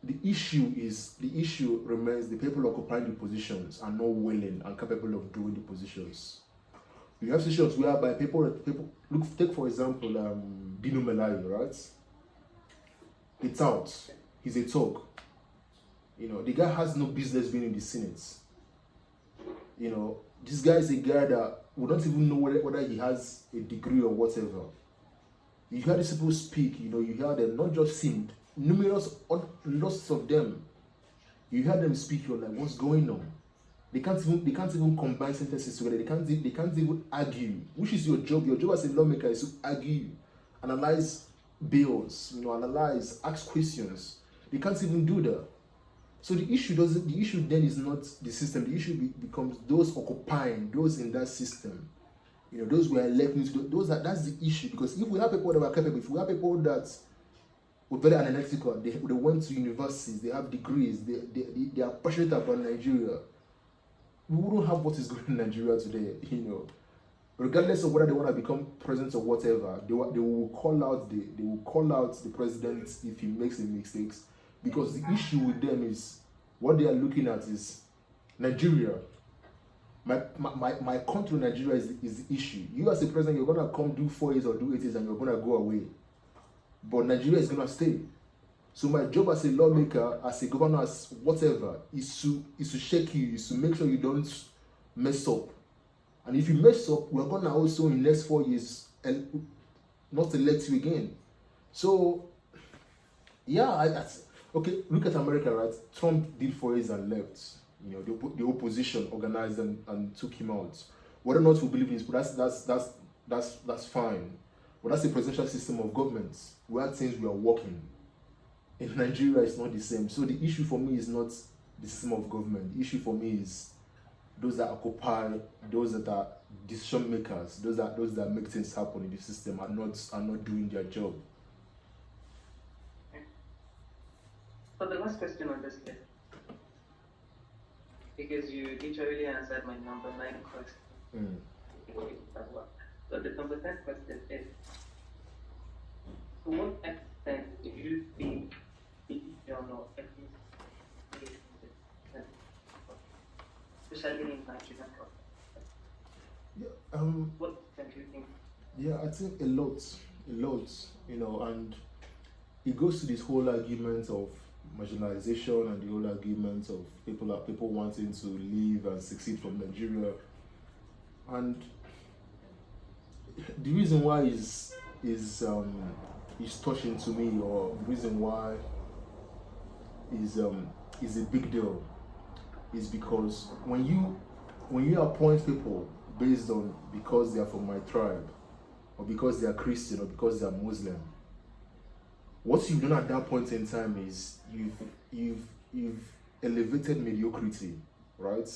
The issue remains the people occupying the positions are not willing and capable of doing the positions. You have situations whereby people look. Take for example, Dino Melayo, right? It's out. He's a talk. The guy has no business being in the Senate. This guy is a guy that we don't even know whether he has a degree or whatever. You hear these people speak. You hear them, not just him, lots of them. You hear them speak. You're like, what's going on? They can't even combine sentences together. They can't even argue. Which is your job? Your job as a lawmaker is to argue, analyze bills, analyze, ask questions. They can't even do that. So the issue then is not the system. The issue becomes those occupying, those in that system. Those who are left into that's the issue. Because if we have people that are capable, if we have people that were very analytical, they went to universities, they have degrees, they are passionate about Nigeria, we wouldn't have what is going on in Nigeria today. Regardless of whether they want to become president or whatever, they will call out the president if he makes a mistakes, because the issue with them is what they are looking at is Nigeria. My country, Nigeria, is the issue. You as a president, you're gonna come do 4 years or do 8 years and you're gonna go away, but Nigeria is gonna stay. So my job as a lawmaker, as a governor, as whatever, is to shake you, is to make sure you don't mess up. And if you mess up, we're gonna also in the next 4 years and not elect you again. So yeah, okay. Look at America, right? Trump did 4 years and left. The opposition organized and took him out. Whether or not we believe in this, that's fine. But that's the presidential system of government where things were working. In Nigeria, it's not the same. So the issue for me is not the system of government. The issue for me is those that occupy, those that are decision makers, those that make things happen in the system are not doing their job. So the last question on this list, because you literally answered my number 9 question. So the number 10 question is, to what extent do you think especially in Nigerian context? What do you think? Yeah, I think a lot, and it goes to this whole argument of marginalization and the whole argument of people wanting to leave and succeed from Nigeria. And the reason why is touching to me, or the reason why is a big deal, is because when you appoint people based on because they are from my tribe, or because they are Christian, or because they are Muslim, what you've done at that point in time is you've elevated mediocrity, right?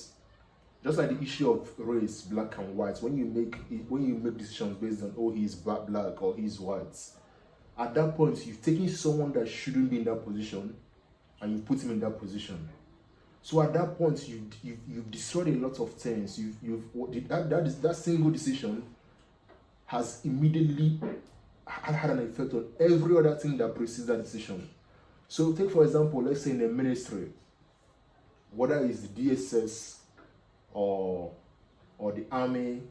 Just like the issue of race, black and white. When you make decisions based on, oh, he's black or he's white, at that point you've taken someone that shouldn't be in that position and you put him in that position. So at that point you've destroyed a lot of things. That single decision has immediately had an effect on every other thing that precedes that decision. So take for example, let's say in a ministry, whether it's the DSS or the army.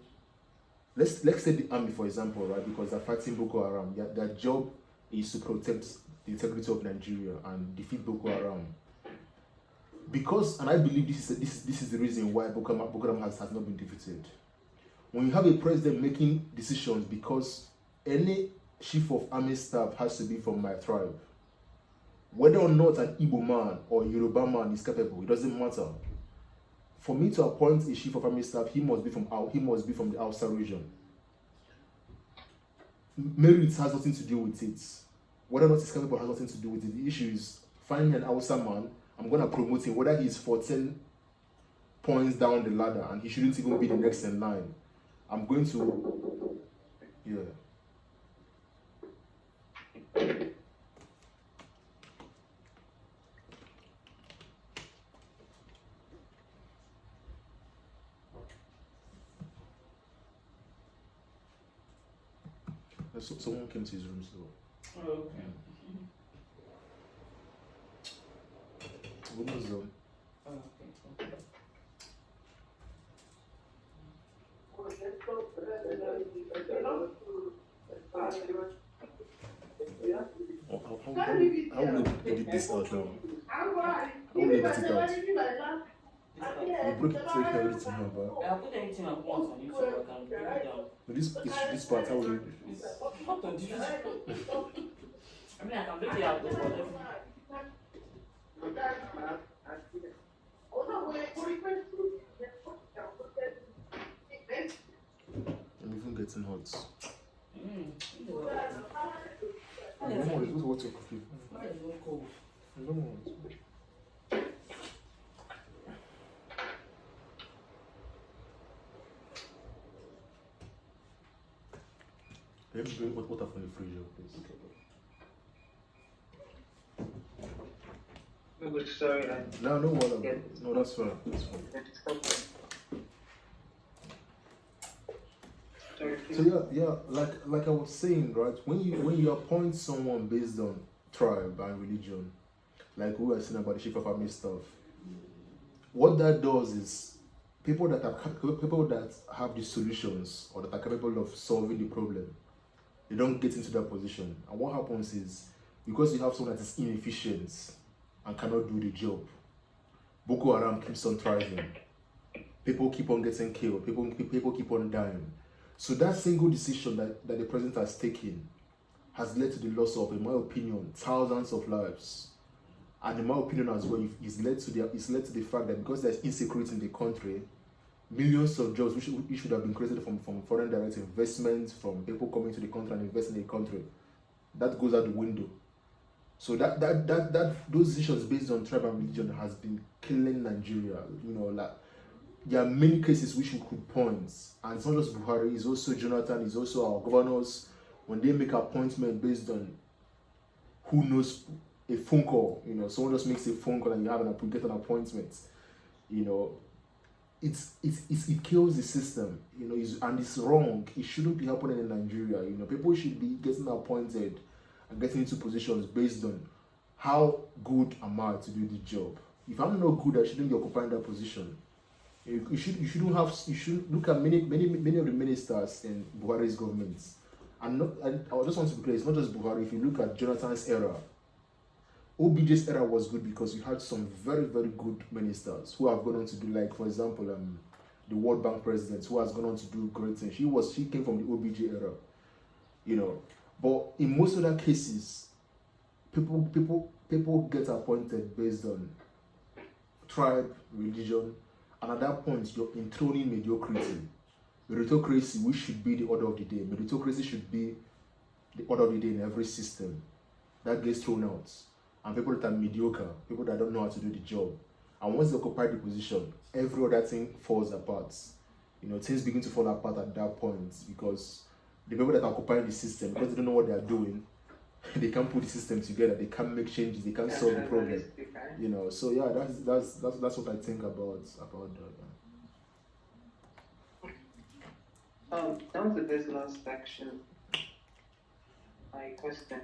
Let's say the army, for example, right? Because they're fighting Boko Haram. Their job is to protect the integrity of Nigeria and defeat Boko Haram. Because, and I believe this is the reason why Boko Haram has not been defeated. When you have a president making decisions because any chief of army staff has to be from my tribe, whether or not an Igbo man or a Yoruba man is capable, it doesn't matter. For me to appoint a chief of army staff, he must be from the Hausa region. Merit has nothing to do with it. Whether or not he's capable has nothing to do with it. The issue is finding an Hausa man. I'm going to promote him, whether he's 14 points down the ladder and he shouldn't even be the next in line. I'm going to, yeah. Someone came to his room, so. Oh, okay. What was Oh, okay. how will you edit this out now? How will you edit it out? You broke it so you can edit it now, but. I'll put anything at once on YouTube. I can break it down. But this part, how will you? It's not on YouTube. I mean, I can break it out, but definitely. I'm even getting hot. Why No is more, it it's water coffee. cold? No more. Let me bring water from the fridge, please. Sorry, No, no water. No, that's fine. That's fine. So yeah, like I was saying, right? When you appoint someone based on tribe and religion, like we were saying about the Shifa family stuff, what that does is people that have the solutions or that are capable of solving the problem, they don't get into that position. And what happens is, because you have someone that is inefficient and cannot do the job, Boko Haram keeps on thriving. People keep on getting killed. People keep on dying. So that single decision that the president has taken has led to the loss of, in my opinion, thousands of lives. And in my opinion as well, it's led to the fact that because there's insecurity in the country, millions of jobs which should have been created from foreign direct investments, from people coming to the country and investing in the country, that goes out the window. So that those decisions based on tribe and religion has been killing Nigeria. You know, like there are many cases which we could point, and it's not just Buhari, it's also Jonathan, it's also our governors. When they make appointment based on who knows, a phone call, you know, someone just makes a phone call and you get an appointment, you know, it kills the system, you know, and it's wrong. It shouldn't be happening in Nigeria. You know, people should be getting appointed and getting into positions based on how good am I to do the job. If I'm not good, I shouldn't be occupying that position. You should look at many of the ministers in Buhari's government, and I just want to be clear, it's not just Buhari. If you look at Jonathan's era, OBJ's era was good because you had some very, very good ministers who have gone on to do, like, for example, the World Bank president, who has gone on to do great things. She came from the OBJ era, you know. But in most other cases, people get appointed based on tribe, religion, and at that point you're enthroning mediocrity. Meritocracy, which should be the order of the day. Meritocracy should be the order of the day in every system. That gets thrown out. And people that are mediocre, people that don't know how to do the job. And once they occupy the position, every other thing falls apart. You know, things begin to fall apart at that point because the people that are occupying the system, because they don't know what they are doing, they can't put the system together, they can't make changes, they can't solve the problem. You know, so yeah, that's what I think about that. Down to this last section, my question.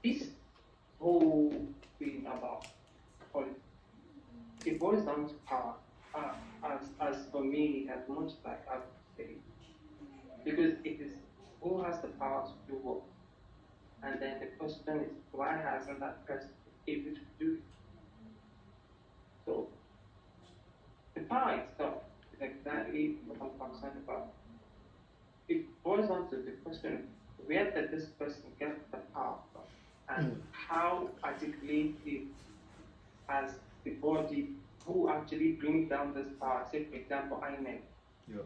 This whole thing about politics, it boils down to power. As for me, as much as I have to say, because it is who has the power to do what, and then the question is why hasn't that person been able to do it? So the power itself is exactly what I'm concerned about. It boils down to the question: where did this person get the power from? And how articulated has the body who actually brings down this power, say for example INEC,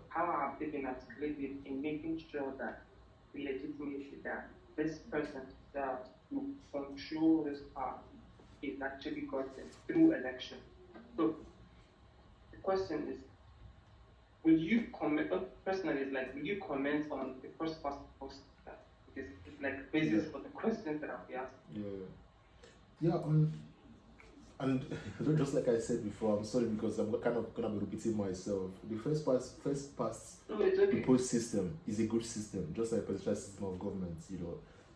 how have they been articulated in making sure that the legitimacy that this person deserves to control this power is actually gotten through election? So the question is, will you comment, personally, will you comment on the first past post that? Because like basis for the questions that I'll be asking. Yeah. And just like I said before, I'm sorry because I'm kind of gonna be repeating myself. The first past No, it's okay. proposed system is a good system, just like a presidential system of government.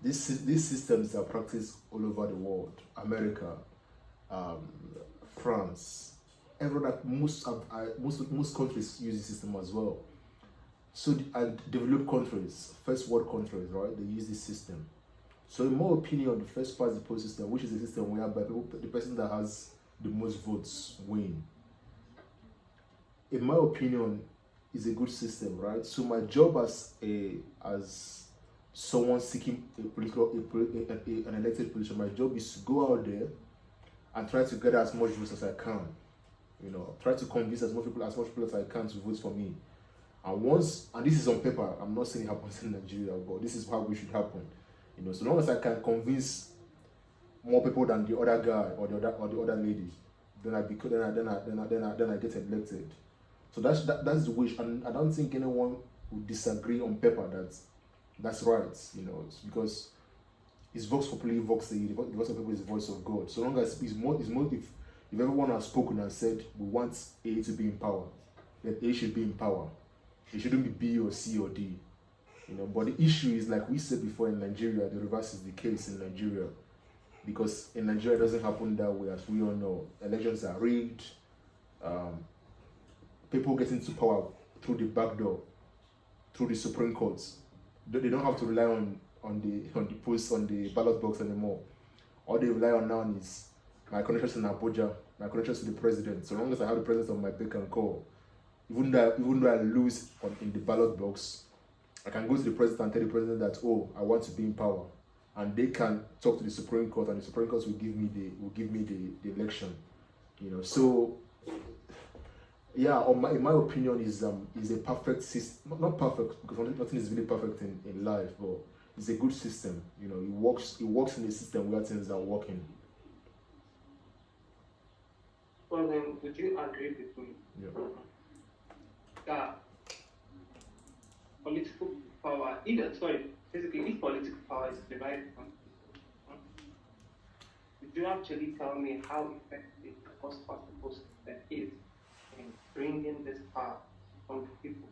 These systems are practiced all over the world. America, France, everyone, most countries use this system as well. So developed countries, first world countries, right? They use this system. So in my opinion, the first past the post system, which is a system whereby the person that has the most votes win, in my opinion, is a good system, right? So my job as someone seeking an elected position, my job is to go out there and try to gather as much votes as I can. Try to convince as much people as I can to vote for me. And this is on paper, I'm not saying it happens in Nigeria, but this is how it should happen. So long as I can convince more people than the other guy or the other lady, then I get elected. So that's the wish, and I don't think anyone would disagree on paper that that's right. It's because it's vox populi, vox Dei. The voice of people is the voice of God. So long as if everyone has spoken and said we want A to be in power, then A should be in power. It shouldn't be B or C or D. But the issue is, like we said before, in Nigeria, the reverse is the case in Nigeria. Because in Nigeria, it doesn't happen that way, as we all know. Elections are rigged. People get into power through the back door, through the Supreme Court. They don't have to rely on the post, on the ballot box anymore. All they rely on now is my connections in Abuja, my connections to the president. So long as I have the president on my beck and call, even though I lose in the ballot box, I can go to the president and tell the president that, oh, I want to be in power, and they can talk to the Supreme Court, and the Supreme Court will give me the election. So yeah, in my opinion, is a perfect system. Not perfect, because nothing is really perfect in life, but it's a good system. It works in a system where things are working. Well, then, would you agree with me? Yeah. That political power, basically, if political power is divided, would you actually tell me how effective the first past the post system is in bringing this power from the people?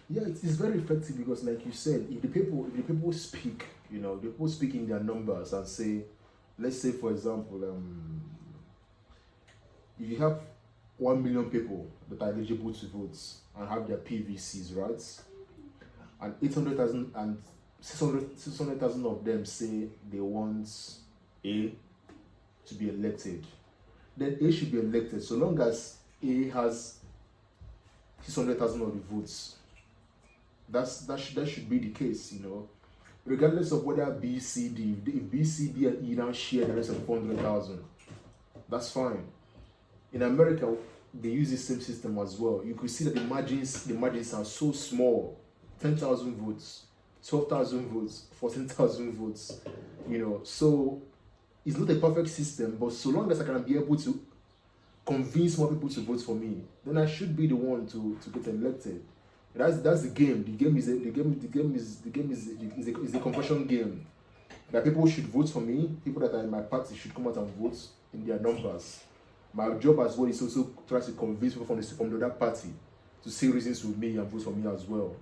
Yeah, it's very effective because, like you said, if the people speak, the people speak in their numbers and say, let's say, for example, if you have 1 million people that are eligible to vote and have their PVCs, right? And 800,000 and 600,000 of them say they want A to be elected, then A should be elected so long as A has 600,000 of the votes. That should be the case, regardless of whether B, C, D. If B, C, D, and E now share the rest of 400,000, that's fine. In America, they use the same system as well. You could see that the margins are so small. 10,000 votes, 12,000 votes, 14,000 votes, so it's not a perfect system, but so long as I can be able to convince more people to vote for me, then I should be the one to get elected. That's the game. The game is a conversion game. That people should vote for me. People that are in my party should come out and vote in their numbers. My job as well is also try to convince people from the other party to see reasons with me and vote for me as well.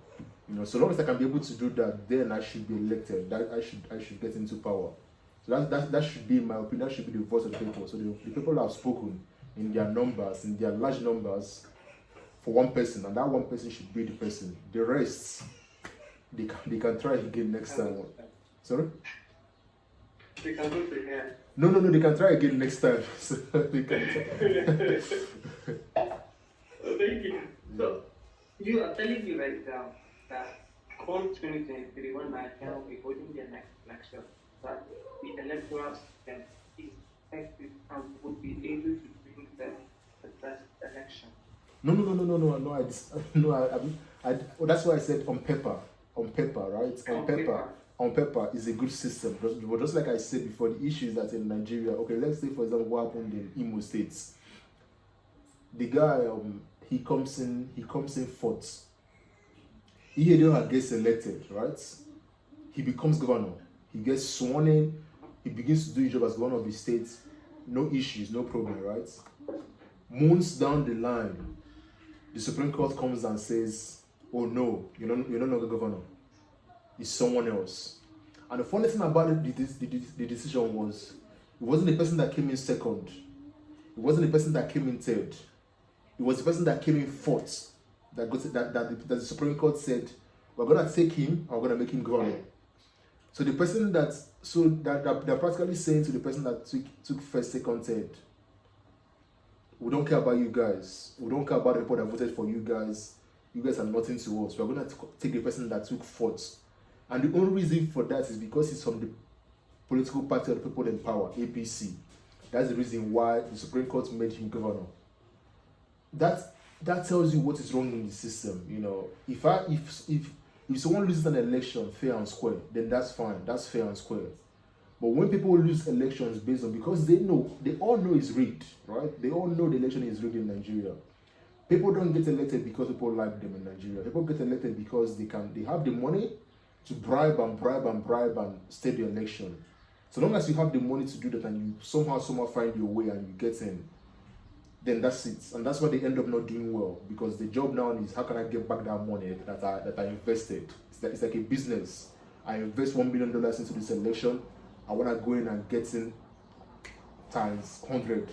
So long as I can be able to do that, then I should be elected. That I should get into power. So that should be, in my opinion, that should be the voice of the people. So the people that have spoken in their numbers, in their large numbers, for one person, and that one person should be the person. The rest, they can try again next time. Sorry? They can go to hell. No, they can try again next time. So they can try. Oh, thank you. So, you are telling me right now that come 2023, when Nigeria will be holding their next election, that the electoral system is effective and would be able to bring them the best election. That's why I said on paper, right? On paper is a good system. But just like I said before, the issue is that in Nigeria, okay, let's say for example what happened in Imo State. The guy, he comes in fourth. He gets elected, right? He becomes governor. he gets sworn in, he begins to do his job as governor of the state, no issues, no problem, right? Months down the line, the Supreme Court comes and says, oh no, you're no longer governor. It's someone else. And the funny thing about it, the decision was, it wasn't the person that came in second. It wasn't the person that came in third. It was the person that came in fourth that the Supreme Court said, we're going to take him and we're going to make him governor. So the person they're practically saying to the person that took first, second, third, we don't care about you guys. We don't care about the people that voted for you guys. You guys are nothing to us. We're going to take the person that took fourth. And the only reason for that is because it's from the political party of the people in power, APC. That's the reason why the Supreme Court made him governor. That tells you what is wrong in the system. You know, if someone loses an election fair and square, then that's fine. That's fair and square. But when people lose elections based on, because they all know it's rigged, right? They all know the election is rigged in Nigeria. People don't get elected because people like them in Nigeria. People get elected because they have the money to bribe and stay the election. So long as you have the money to do that and you somehow find your way and you get in, then that's it. And that's why they end up not doing well, because the job now is, how can I get back that money that I invested? It's like a business. I invest $1 million into this election. I want to go in and get in times 100.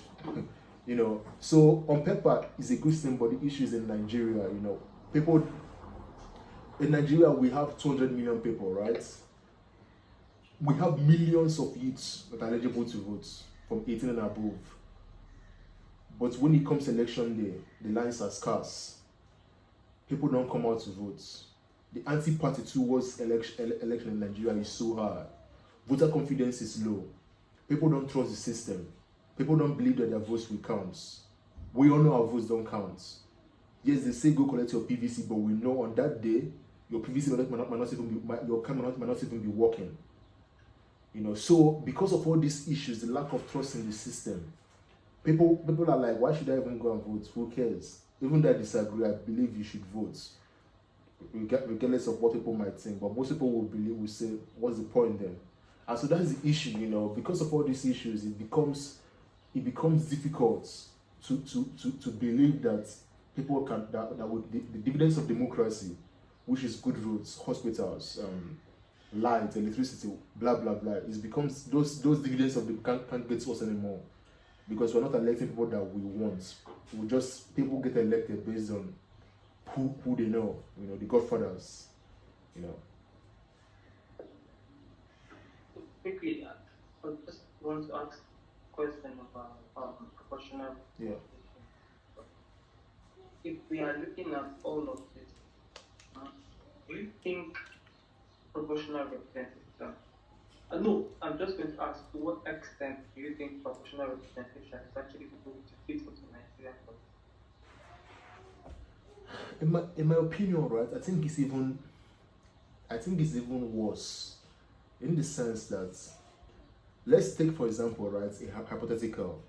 You know, so on paper it's a good thing, but the issue is in Nigeria. You know, people in Nigeria, we have 200 million people, right? We have millions of youths that are eligible to vote from 18 and above. But when it comes to election day, the lines are scarce. People don't come out to vote. The anti-party towards election in Nigeria is so high. Voter confidence is low. People don't trust the system. People don't believe that their votes will count. We all know our votes don't count. Yes, they say go collect your PVC, but we know on that day, your PVC might not even be working. You know, so because of all these issues, the lack of trust in the system, people are like, why should I even go and vote? Who cares? Even though I disagree, I believe you should vote, regardless of what people might think. But most people will say, what's the point then? And so that's the issue, you know. Because of all these issues, it becomes difficult to believe that people can that with the dividends of democracy, which is good roads, hospitals, light, electricity, blah blah blah, it becomes those dividends of the can't get to us anymore, because we're not electing people that we want. People get elected based on who they know, you know, the godfathers, you know. Quickly, I just want to ask a question about proportional. Yeah. If we are looking at all of this, do you think proportional representation? No, I'm just going to ask, to what extent do you think proportional representation is actually going to fit into Nigeria? In my opinion, right, I think it's even worse, in the sense that, let's take for example, right, a hypothetical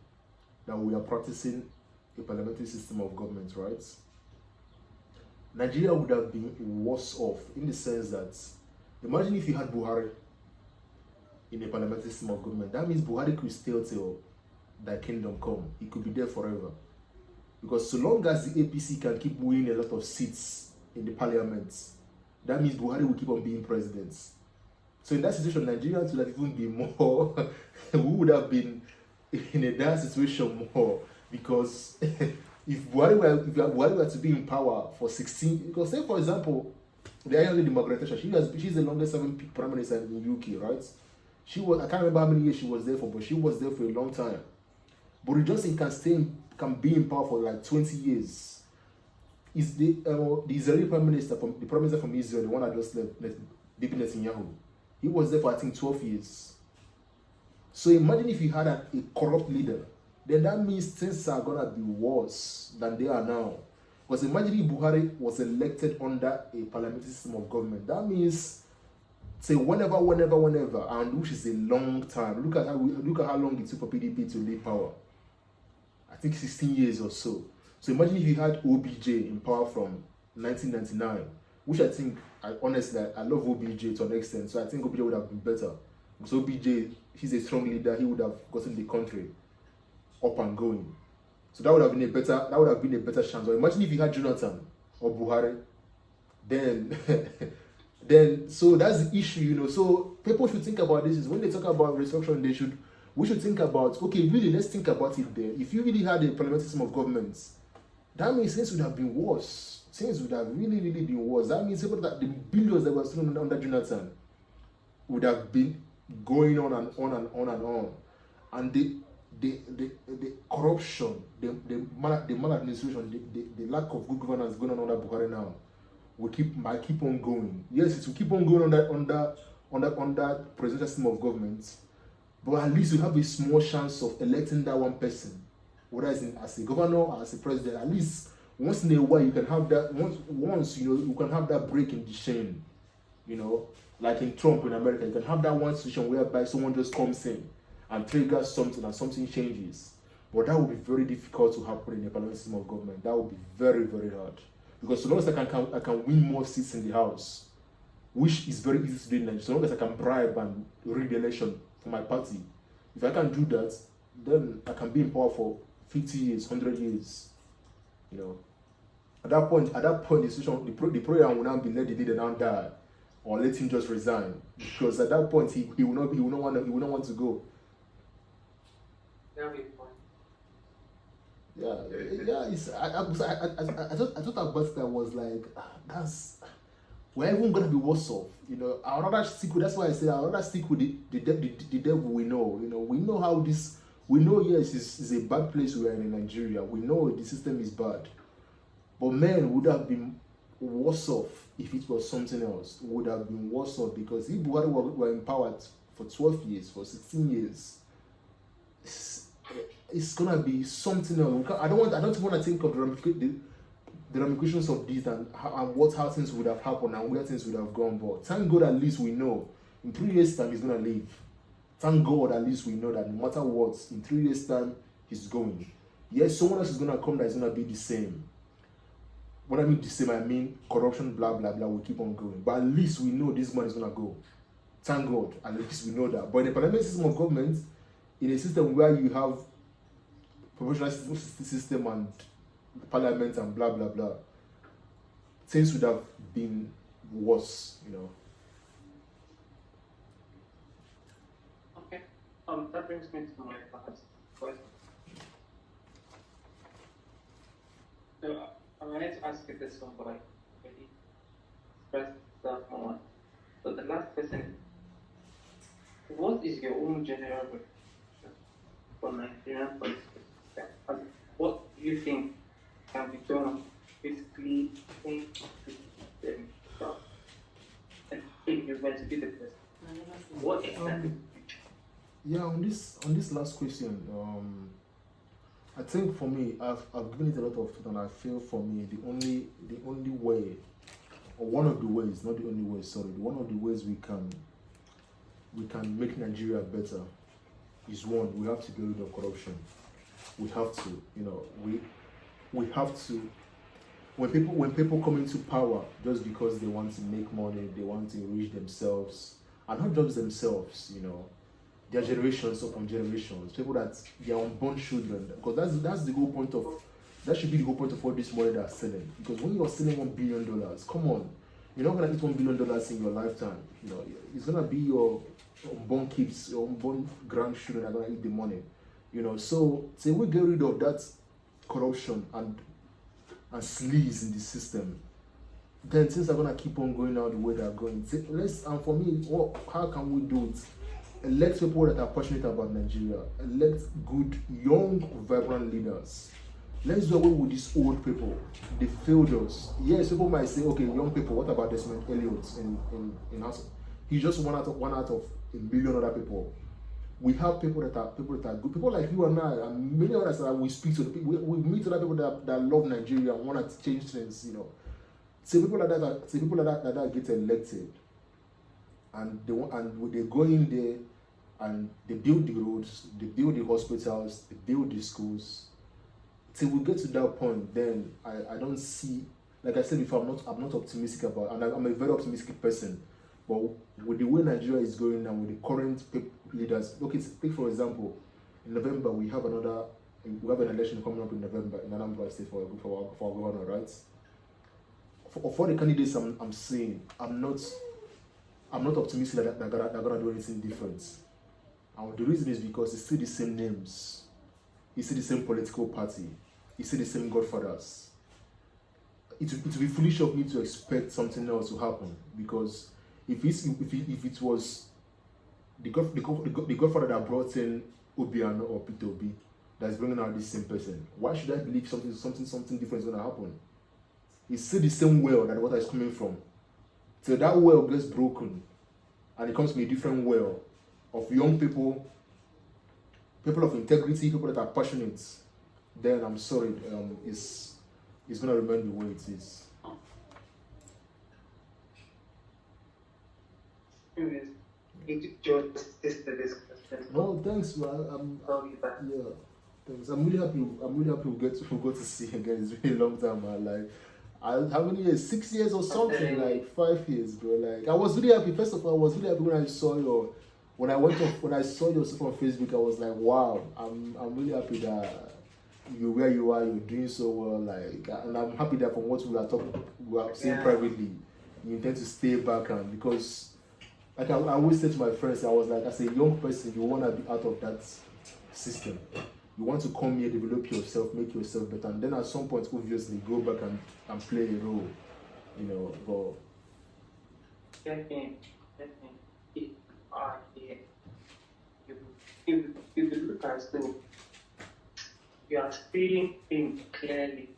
that we are practicing a parliamentary system of government, right? Nigeria would have been worse off in the sense that, imagine if you had Buhari in a parliamentary system of government. That means Buhari could stay till thy kingdom come. He could be there forever. Because so long as the APC can keep winning a lot of seats in the parliament, that means Buhari will keep on being president. So in that situation, Nigerians would have even been more, we would have been in a dire situation more, because if Buhari were to be in power for 16, because say for example, the Iron Lady Margaret Thatcher, she's the longest serving prime minister in the UK, right? I can't remember how many years she was there for, but she was there for a long time. Boris Johnson can be in power for like 20 years. Is the Israeli prime minister from Israel, the one that just left, Bibi Netanyahu? He was there for I think 12 years. So imagine if you had a corrupt leader, then that means things are gonna be worse than they are now. Because imagine if Buhari was elected under a parliamentary system of government. That means, say whenever, and which is a long time. Look at how long it took for PDP to leave power. I think 16 years or so. So imagine if you had OBJ in power from 1999, which I think, honestly, I love OBJ to an extent, so I think OBJ would have been better. So OBJ, he's a strong leader, he would have gotten the country up and going. So that would have been a better chance. Or imagine if you had Jonathan or Buhari, then then so that's the issue, you know. So people should think about this is when they talk about restructuring, we should think about, okay, really, let's think about it there. If you really had a parliamentary system of governments, that means things would have been worse. Things would have really, really been worse. That means people that the billions that were still under Jonathan would have been going on and on and on and on. And the corruption, the maladministration, the lack of good governance going on under Buhari now might keep on going. Yes, it will keep on going under presidential system of government, but at least you have a small chance of electing that one person, whether it's as a governor or as a president. At least once in a while you can have that once you know you can have that break in the chain, you know, like in Trump in America, you can have that one situation whereby someone just comes in and triggers something and something changes. But that would be very difficult to happen in a parliamentary system of government. That would be very, very hard. Because so long as I can win more seats in the House, which is very easy to do in Nigeria, so long as I can bribe and rig the election for my party, if I can do that, then I can be in power for 50 years, 100 years. You know, at that point, the program will now be let the leader now die, or let him just resign, because at that point he will not want to go. That'll be fun. Yeah. I thought about that was like we're even gonna be worse off. You know, I'd rather stick with. That's why I say I'd rather stick with the devil we know. You know, we know how this. We know yes, it's a bad place we are in Nigeria. We know the system is bad, but men would have been worse off if it was something else. Would have been worse off because if Buhari were in power for 12 years, for 16 years. It's gonna be something else. I don't want to think of the ramifications of this and how things would have happened and where things would have gone. But thank God at least we know in 3 years' time he's gonna leave. Thank God at least we know that no matter what, in 3 years' time he's going. Yes, someone else is gonna come that is gonna be the same. When I mean the same, I mean corruption, blah blah blah. Will keep on going. But at least we know this man is gonna go. Thank God, at least we know that. But in a parliamentary system of government, in a system where you have proportional system and parliament and blah blah blah, things would have been worse, you know. Okay. That brings me to my last question. So I wanted to ask you this one, but I already expressed that one. So the last question is, what is your own general reflection for Nigerian politics? And what do you think can be done basically in stuff? And if you're going to be the president, what exactly? Yeah, on this last question, I think for me, I've given it a lot of thought, and I feel for me the only way, or one of the ways, not the only way, sorry, one of the ways we can make Nigeria better is one, we have to get rid of corruption. We have to, you know, we have to. When people come into power just because they want to make money, they want to enrich themselves, and not just themselves, you know, their generations upon generations, people that their unborn children, because that's the whole point of, that should be the whole point of all this money they're selling. Because when you're selling $1 billion, come on, you're not gonna eat $1 billion in your lifetime. You know, it's gonna be your unborn kids, your unborn grandchildren that are gonna eat the money. You know, so say we get rid of that corruption and sleaze in the system, then things are gonna keep on going out the way they're going. And for me, how can we do it? Elect people that are passionate about Nigeria. Elect good, young, vibrant leaders. Let's do away with these old people. They failed us. Yes, people might say, okay, young people, what about Desmond Elliott in House? He's just one out of a million other people. We have people that are good. People like you and I, and many others that we speak to. We meet other people that love Nigeria and want to change things. You know, people like that get elected, and they go in there, and they build the roads, they build the hospitals, they build the schools. Till we get to that point, then I don't see. Like I said before, I'm not optimistic about, and I'm a very optimistic person. But with the way Nigeria is going now, with the current leaders, okay, take for example, in November we have an election coming up in November in Anambra State for our governor, right? For the candidates I'm seeing, I'm not optimistic that they're gonna do anything different. And the reason is because it's still the same names, it's still the same political party, it's still the same godfathers. It would be foolish of me to expect something else to happen, because if it was the godfather that brought in Obiano or Peter Obi that's bringing out this same person, why should I believe something different is going to happen? It's still the same well that the water is coming from. So that well gets broken, and it comes from a different well of young people of integrity, people that are passionate. Then I'm sorry, it's going to remain the way it is. It just this question. No, thanks, man. Yeah, thanks. I'm really happy we got to see you again. It's been a long time, man. Like, how many years? 6 years or something? Like 5 years, bro. Like, I was really happy. First of all, I was really happy when I saw when I saw your stuff on Facebook. I was like, wow. I'm really happy that you're where you are. You're doing so well. Like, and I'm happy that from what we are saying privately, you intend to stay back, and because. Like I always say to my friends, as a young person, you want to be out of that system. You want to come here, develop yourself, make yourself better, and then at some point, obviously, go back and play a role, you know. But Definitely. If you look as though you are seeing things clearly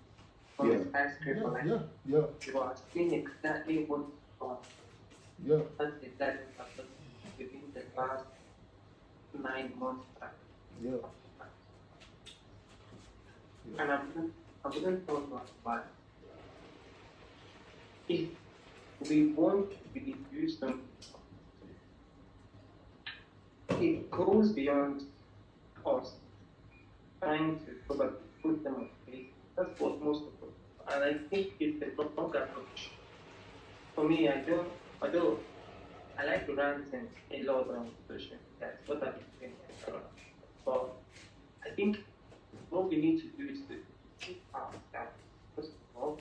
from the skyscraper, yeah. You are seeing exactly what you want. Yeah. That's exactly what happened within the last 9 months. Yeah. And I wouldn't talk about why. If we want to be used them, it goes beyond us trying to probably put them on place. That's what most of us, and I think it's the wrong approach. For me, I like to rant and a lot on social. That's what I've been doing. But I think what we need to do is to keep ourselves, first of all,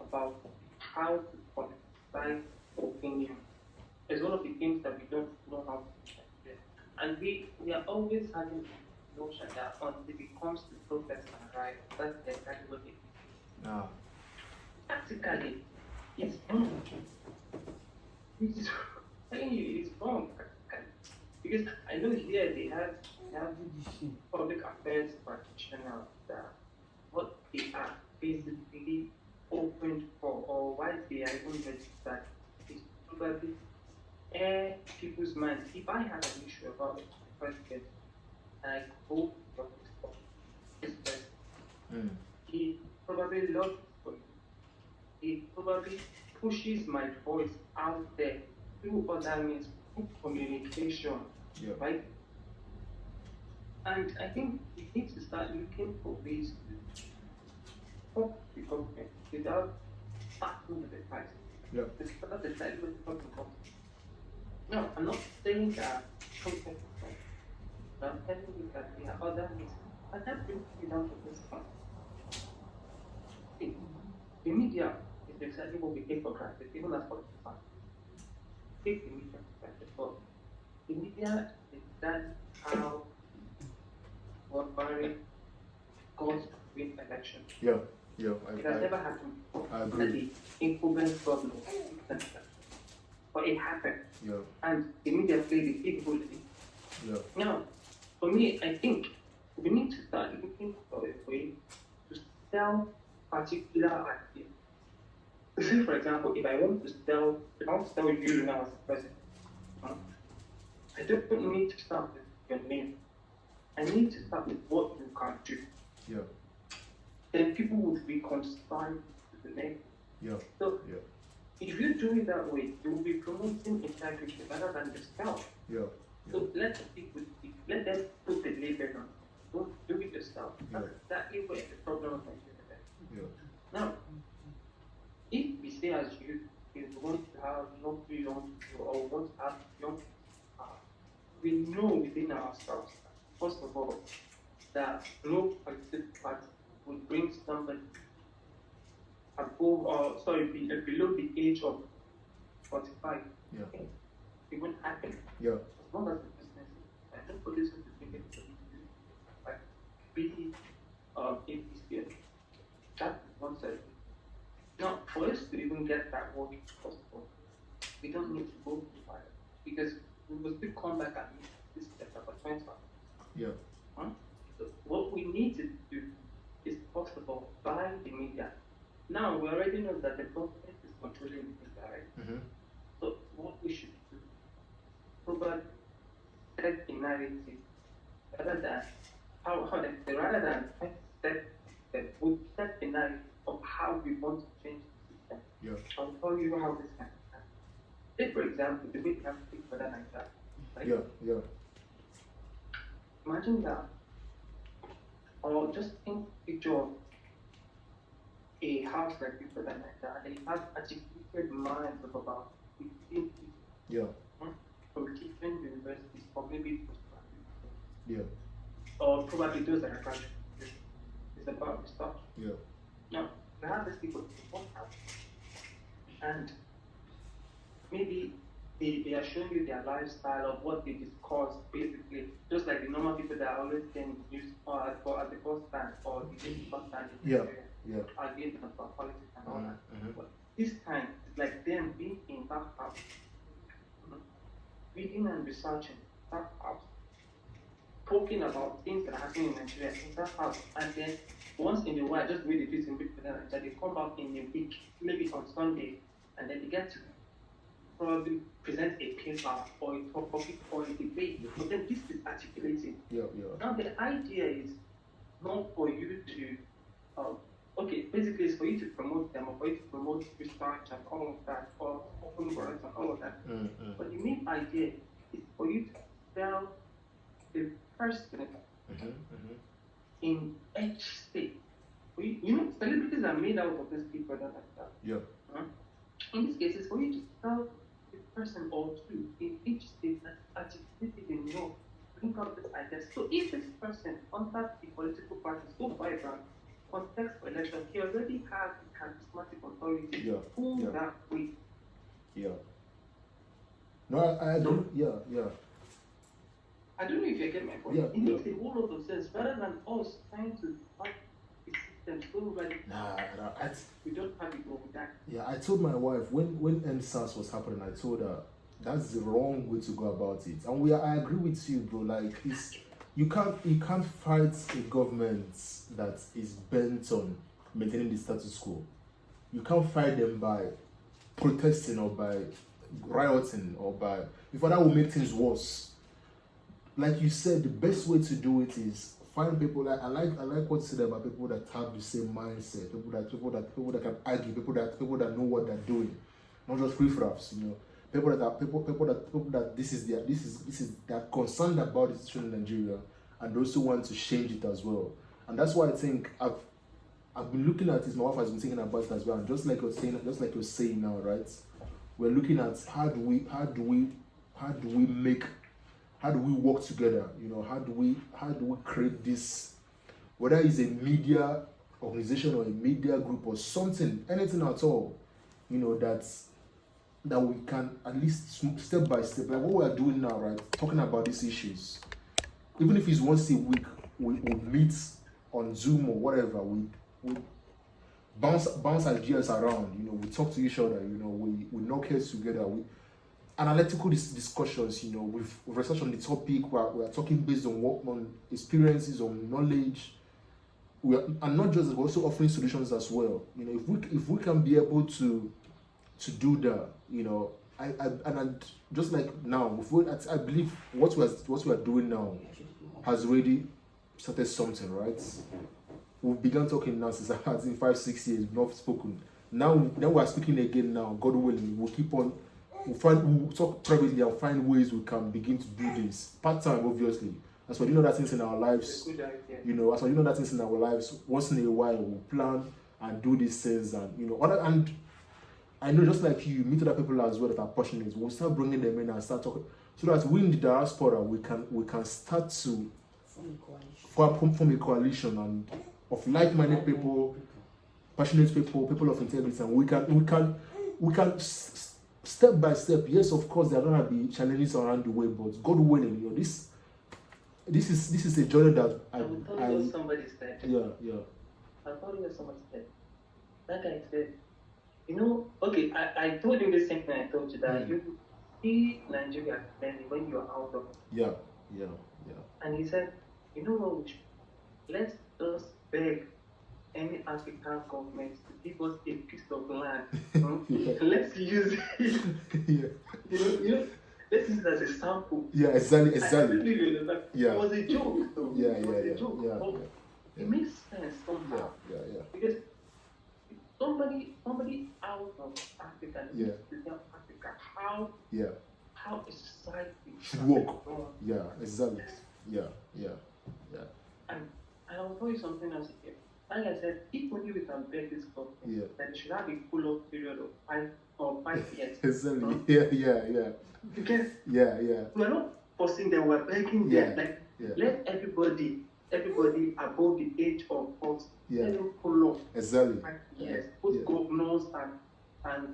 about how to qualify opinion. It's one of the things that we don't know how to do. And we are always having the notion that until it comes to protest and right, that's exactly what it is. No. Practically, it's wrong. It's wrong. Because I know here they have public affairs practitioners that what they are basically opened for, or why they are even registered, is probably air people's minds. If I have an issue about the president and I go to this person, he probably loves for me. He probably pushes my voice out there through other means, through communication, right? And I think we need to start looking for ways to talk to the government without starting with the price. Yeah. To start deciding what the government wants. No, I'm not saying that protest is wrong, but I'm telling you that there are other means. And that brings me down to this point. The media is exactly what we take for granted, even as politicians. Take the media for granted, but the media is that how what Barry goes to win election. Yeah. It has never happened before. I agree. The incumbent governor, but it happened. Yeah. And the media played a big role in it. Yeah. Now, for me, I think we need to start looking for a way to sell particular ideas. Say, for example, if I want to sell you now as a president, I don't need to start with your name. I need to start with what you can do. Yeah. Then people would reconcile to the name. Yeah. So, if you do it that way, you will be promoting integrity rather than yourself. Yeah. So let them put the label on. Don't do it yourself. That's exactly where the problem of Nigeria is. Yeah. Now, if we say as you okay, we want to have young people, or we want to have young people, we know within ourselves, first of all, that no political party would bring somebody above, or sorry, below the age of 45. Yeah. It won't happen. Yeah. As long as the business, I think police will bring it to like really APC. That is one side. Now, for us to even get that working, first of all, we don't need to go to fire, because we will still come back and meet this setup at 20. Yeah. So what we need to do is, first of all, buy the media. Now, we already know that the government is controlling the media, right? Mm-hmm. So what we should do, probably set a narrative, rather than rather than we set a narrative of how we want to change the system. Yeah. I'll tell you how this can happen. Take, for example, the way we have to think for that like that. Right? Yeah. Yeah. Imagine that, or just think picture of a house like this for that like that, and it has educated minds of about 15 people. Yeah. From different universities, or maybe postgraduate, Yeah. or probably those that are graduating. It's about research. Yeah. Now, we have these people in one house, and maybe they are showing you their lifestyle of what they discuss, basically, just like the normal people that are always getting news or at the bus stand or the bus stand. Yeah. Yeah. Arguing about politics and all that. Mm-hmm. But this time, it's like them being in that house, reading and researching that house, talking about things that are happening in Nigeria in that house, and then once in a while, just the way they do it in Britain, that they come back in a week, maybe on Sunday, and then they get to probably present a paper or a topic or a debate, but then this is articulating. Yeah. Yeah. Now the idea is not for you to, okay, basically it's for you to promote them, or for you to promote research and all of that, or open words and all of that. Mm-hmm. But the main idea is for you to tell the person in each state. You know, celebrities are made out of these people that like that. Yeah. In this case, it's for you to tell the person or two in each state that articulated enough, bring out this idea. So if this person under the political party is so vibrant, context for election, he already has the charismatic authority to pull that way. Yeah. No, I don't. Yeah. Yeah. I don't know if you get my point. Yeah, It makes a whole lot of sense rather than us trying to fight the system so ready. Nah, We don't have it over that. yeah, I told my wife when NSAS was happening, I told her that's the wrong way to go about it. And I agree with you, bro. Like you can't fight a government that is bent on maintaining the status quo. You can't fight them by protesting or by rioting or by, if that will make things worse. Like you said, the best way to do it is find people that I like what you said about people that have the same mindset, people that can argue, people that know what they're doing, not just riffraffs, you know. People that this is they're concerned about the situation in Nigeria and also want to change it as well. And that's why I think I've been looking at this, my wife has been thinking about it as well. And just like you're saying now, right? We're looking at how do we work together? You know, how do we create this, whether it's a media organization or a media group or something, anything at all, you know, that we can at least step by step, like what we are doing now, right? Talking about these issues. Even if it's once a week, we meet on Zoom or whatever, we bounce ideas around, you know, we talk to each other, you know, we knock heads together, we analytical discussions, you know, with research on the topic, we are talking based on experiences, on knowledge, and not just, we're also offering solutions as well. You know, if we can be able to do that, you know, I just like now, I believe what we are doing now has already started something, right? We've begun talking now since I think 5-6 years, we've not spoken. Now we are speaking again now, God willing, we'll keep on, we'll talk privately and find ways we can begin to do this. Part-time, obviously. That's why you know that things in our lives, you know, that's why you know that things in our lives, once in a while we'll plan and do these things, and, you know, and I know just like you meet other people as well that are passionate. We'll start bringing them in and start talking, so that we in the diaspora we can start to form a coalition and of like-minded people, passionate people, people of integrity, and we can step by step. Yes, of course, there are gonna be challenges around the way, but God willing, this is a journey that I will tell you what somebody said. yeah. I'll tell you what somebody said. That guy said, okay, I told him the same thing I told you, that you see Nigeria clearly when you are out of it. Yeah. And he said, you know what, let's just beg any African government to give us a piece of land. Let's use it. Let's use it as a sample. Yeah, exactly. Yeah. It was a joke, though. Yeah. It makes sense somehow. Yeah. Because somebody out of Africa, Africa, how a society should work. Yeah, exactly. Yeah. And I'll tell you something else here. Like I said, if only we can beg this government, then it should have a cool-off period of 5 years. Exactly. Yeah. Because we're not forcing them, we're begging them. Let everybody above the age of 40, let them pull off. Exactly. 5 years. Both governors and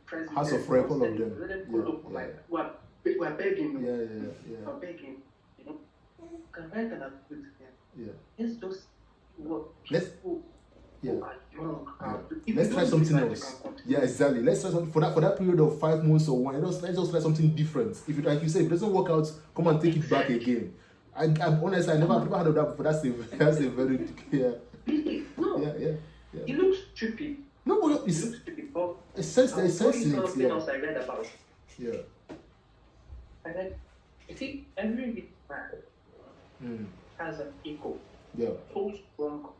presidents. House of Rep, all of them. Let them pull off. We're begging. Yeah. We're begging. Can write an application. Yeah. Let's just work. Let's try Let's something else. Yeah, exactly. Let's try something for that period of 5 months or 1. Let's just try something different. If it, like you said, if it doesn't work out, come and take it back again. I'm honest. I've never heard of that before. That's a very No. Yeah. It looks stupid. No, but It looks stupid. But it's sense in something it. else I read about. Yeah. I read, you see, every rich man has an ego. Yeah. So strong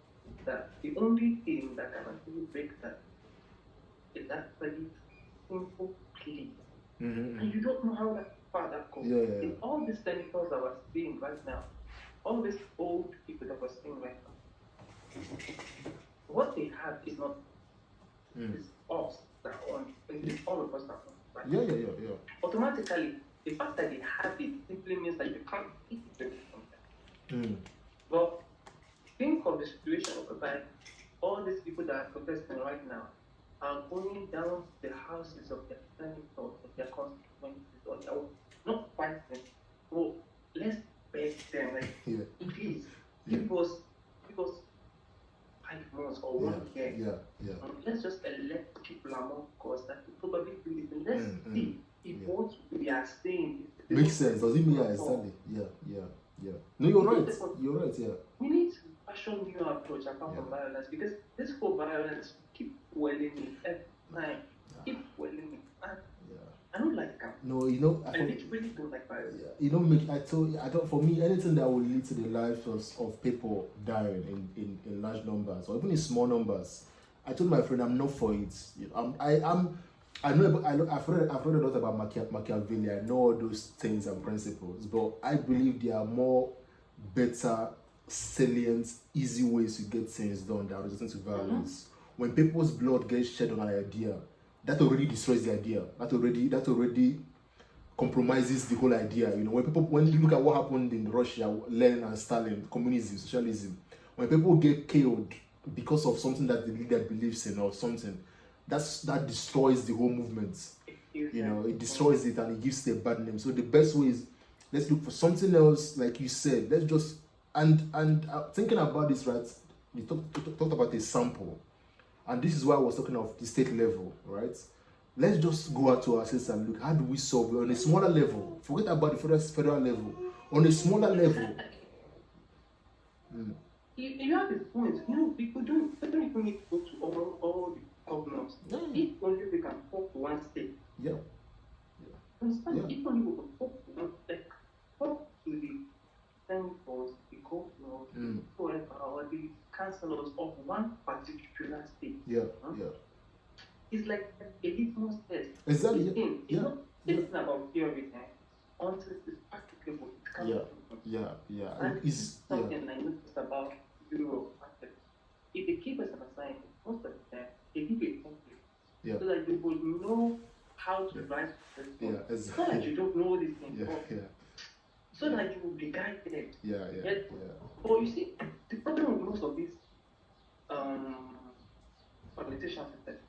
that the only thing that can actually break that is actually simple plea. And you don't know how far that goes. Yeah. In all these senators that we're seeing right now, all these old people that we're seeing right now, what they have is not it's us that on, it's all of us that on. Right? Yeah. Automatically, the fact that they have it simply means that you can't eat it from them. But think of the situation whereby all these people that are protesting right now are going down to the houses of their senators, of their constituencies, or their not fighting. So let's beg them, please give us 5 months or 1 year. Let's just elect people among us that will probably do it. And let's see if what we are saying makes sense. Does it mean exactly? Yeah. No, you're right. Yeah. We need to fashion new approach apart from violence, because this whole violence keep welling in every time. Keep welling in. I don't like that. No, I really don't like violence. For me, anything that will lead to the lives of people dying in large numbers or even in small numbers, I told my friend I'm not for it. I've read a lot about Machiavelli. I know all those things and principles, but I believe there are more better, salient, easy ways to get things done that resistant to violence. When people's blood gets shed on an idea, that already destroys the idea. That already compromises the whole idea. When you look at what happened in Russia, Lenin and Stalin, communism, socialism, when people get killed because of something that the leader believes in or something, that destroys the whole movement. It destroys it and it gives it a bad name. So the best way is let's look for something else, like you said. Let's just thinking about this, right? We talked about a sample, and this is why I was talking of the state level, right? Let's just go out to ourselves and look, how do we solve it on a smaller level? Forget about the federal level. On a smaller level. You have a point. People don't even need to go to all the governors. If only we can talk to one state. Understand? If only we can talk to one state. Talk to the senators, the governors, or the councillors of one particular state. It's like a litmus test. Exactly. It's not about theory until it's practicable. It's something I noticed about Europe. If they give us an assignment, most of the time they give it template. Yeah. so that you would know how to write the Yeah, response. It's not like you don't know these things, yeah, but yeah, so that you will be guided. yeah, yeah, Yet, yeah. but you see, the problem with most of these politicians is that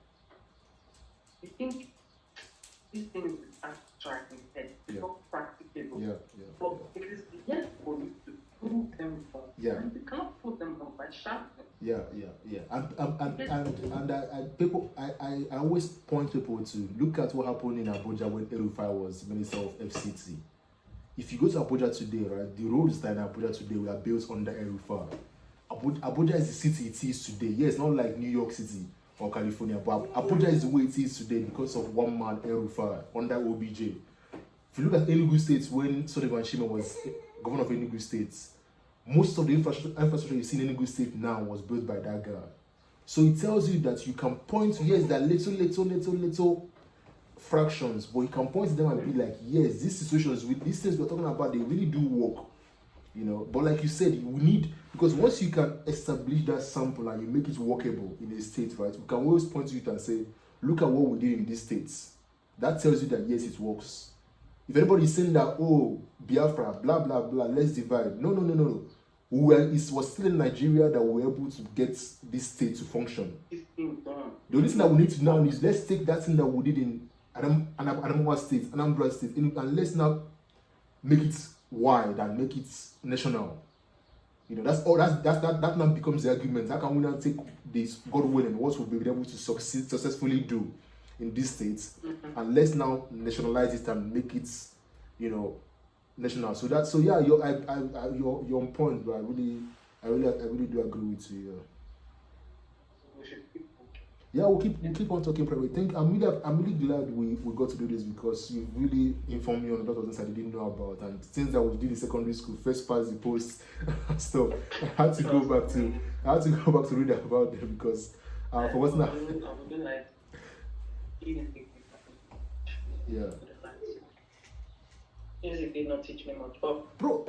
you think these things are abstract in head, it's Yeah. not practicable. Yeah, But it is yet for you to prove them wrong. Yeah. And you cannot prove them wrong by shouting. yeah, and I always point people to look at what happened in Abuja when El-Rufai was Minister of FCT. If you go to Abuja today, right, the roads that are in Abuja today were built under El-Rufai. Abuja is the city it is today. Yes, not like New York City or California, but Abuja is the way it is today because of one man, El-Rufai, under OBJ. If you look at Enugu State when Sullivan Shima was governor of Enugu State, most of the infrastructure you see in Enugu State now was built by that guy. So it tells you that you can point to, yes, there are little fractions, but you can point to them and be like, yes, these situations with these things we're talking about, they really do work. You know, but like you said, we need, because once you can establish that sample and you make it workable in a state, right, we can always point to it and say, look at what we did in these states. That tells you that yes, it works. If anybody is saying that, oh, Biafra, blah blah blah, let's divide. No. It was still in Nigeria that we were able to get this state to function. This thing done. The only thing that we need to now is let's take that thing that we did in Adamawa State, Anambra State, and let's now make it wide and make it national. You know, that now becomes the argument. How can we now take this, God willing, what we'll be able to successfully do in these states, and let's now nationalize it and make it, you know, national. So yeah, you're on point, but I really do agree with you. Yeah. We should keep Yeah, we'll keep on talking private. I'm really glad we got to do this because you really informed me on a lot of things I didn't know about, and things that we did in secondary school, first past the post and stuff. I had to go back to read about them because for what's now. Yeah. Music did not teach me much. But Bro,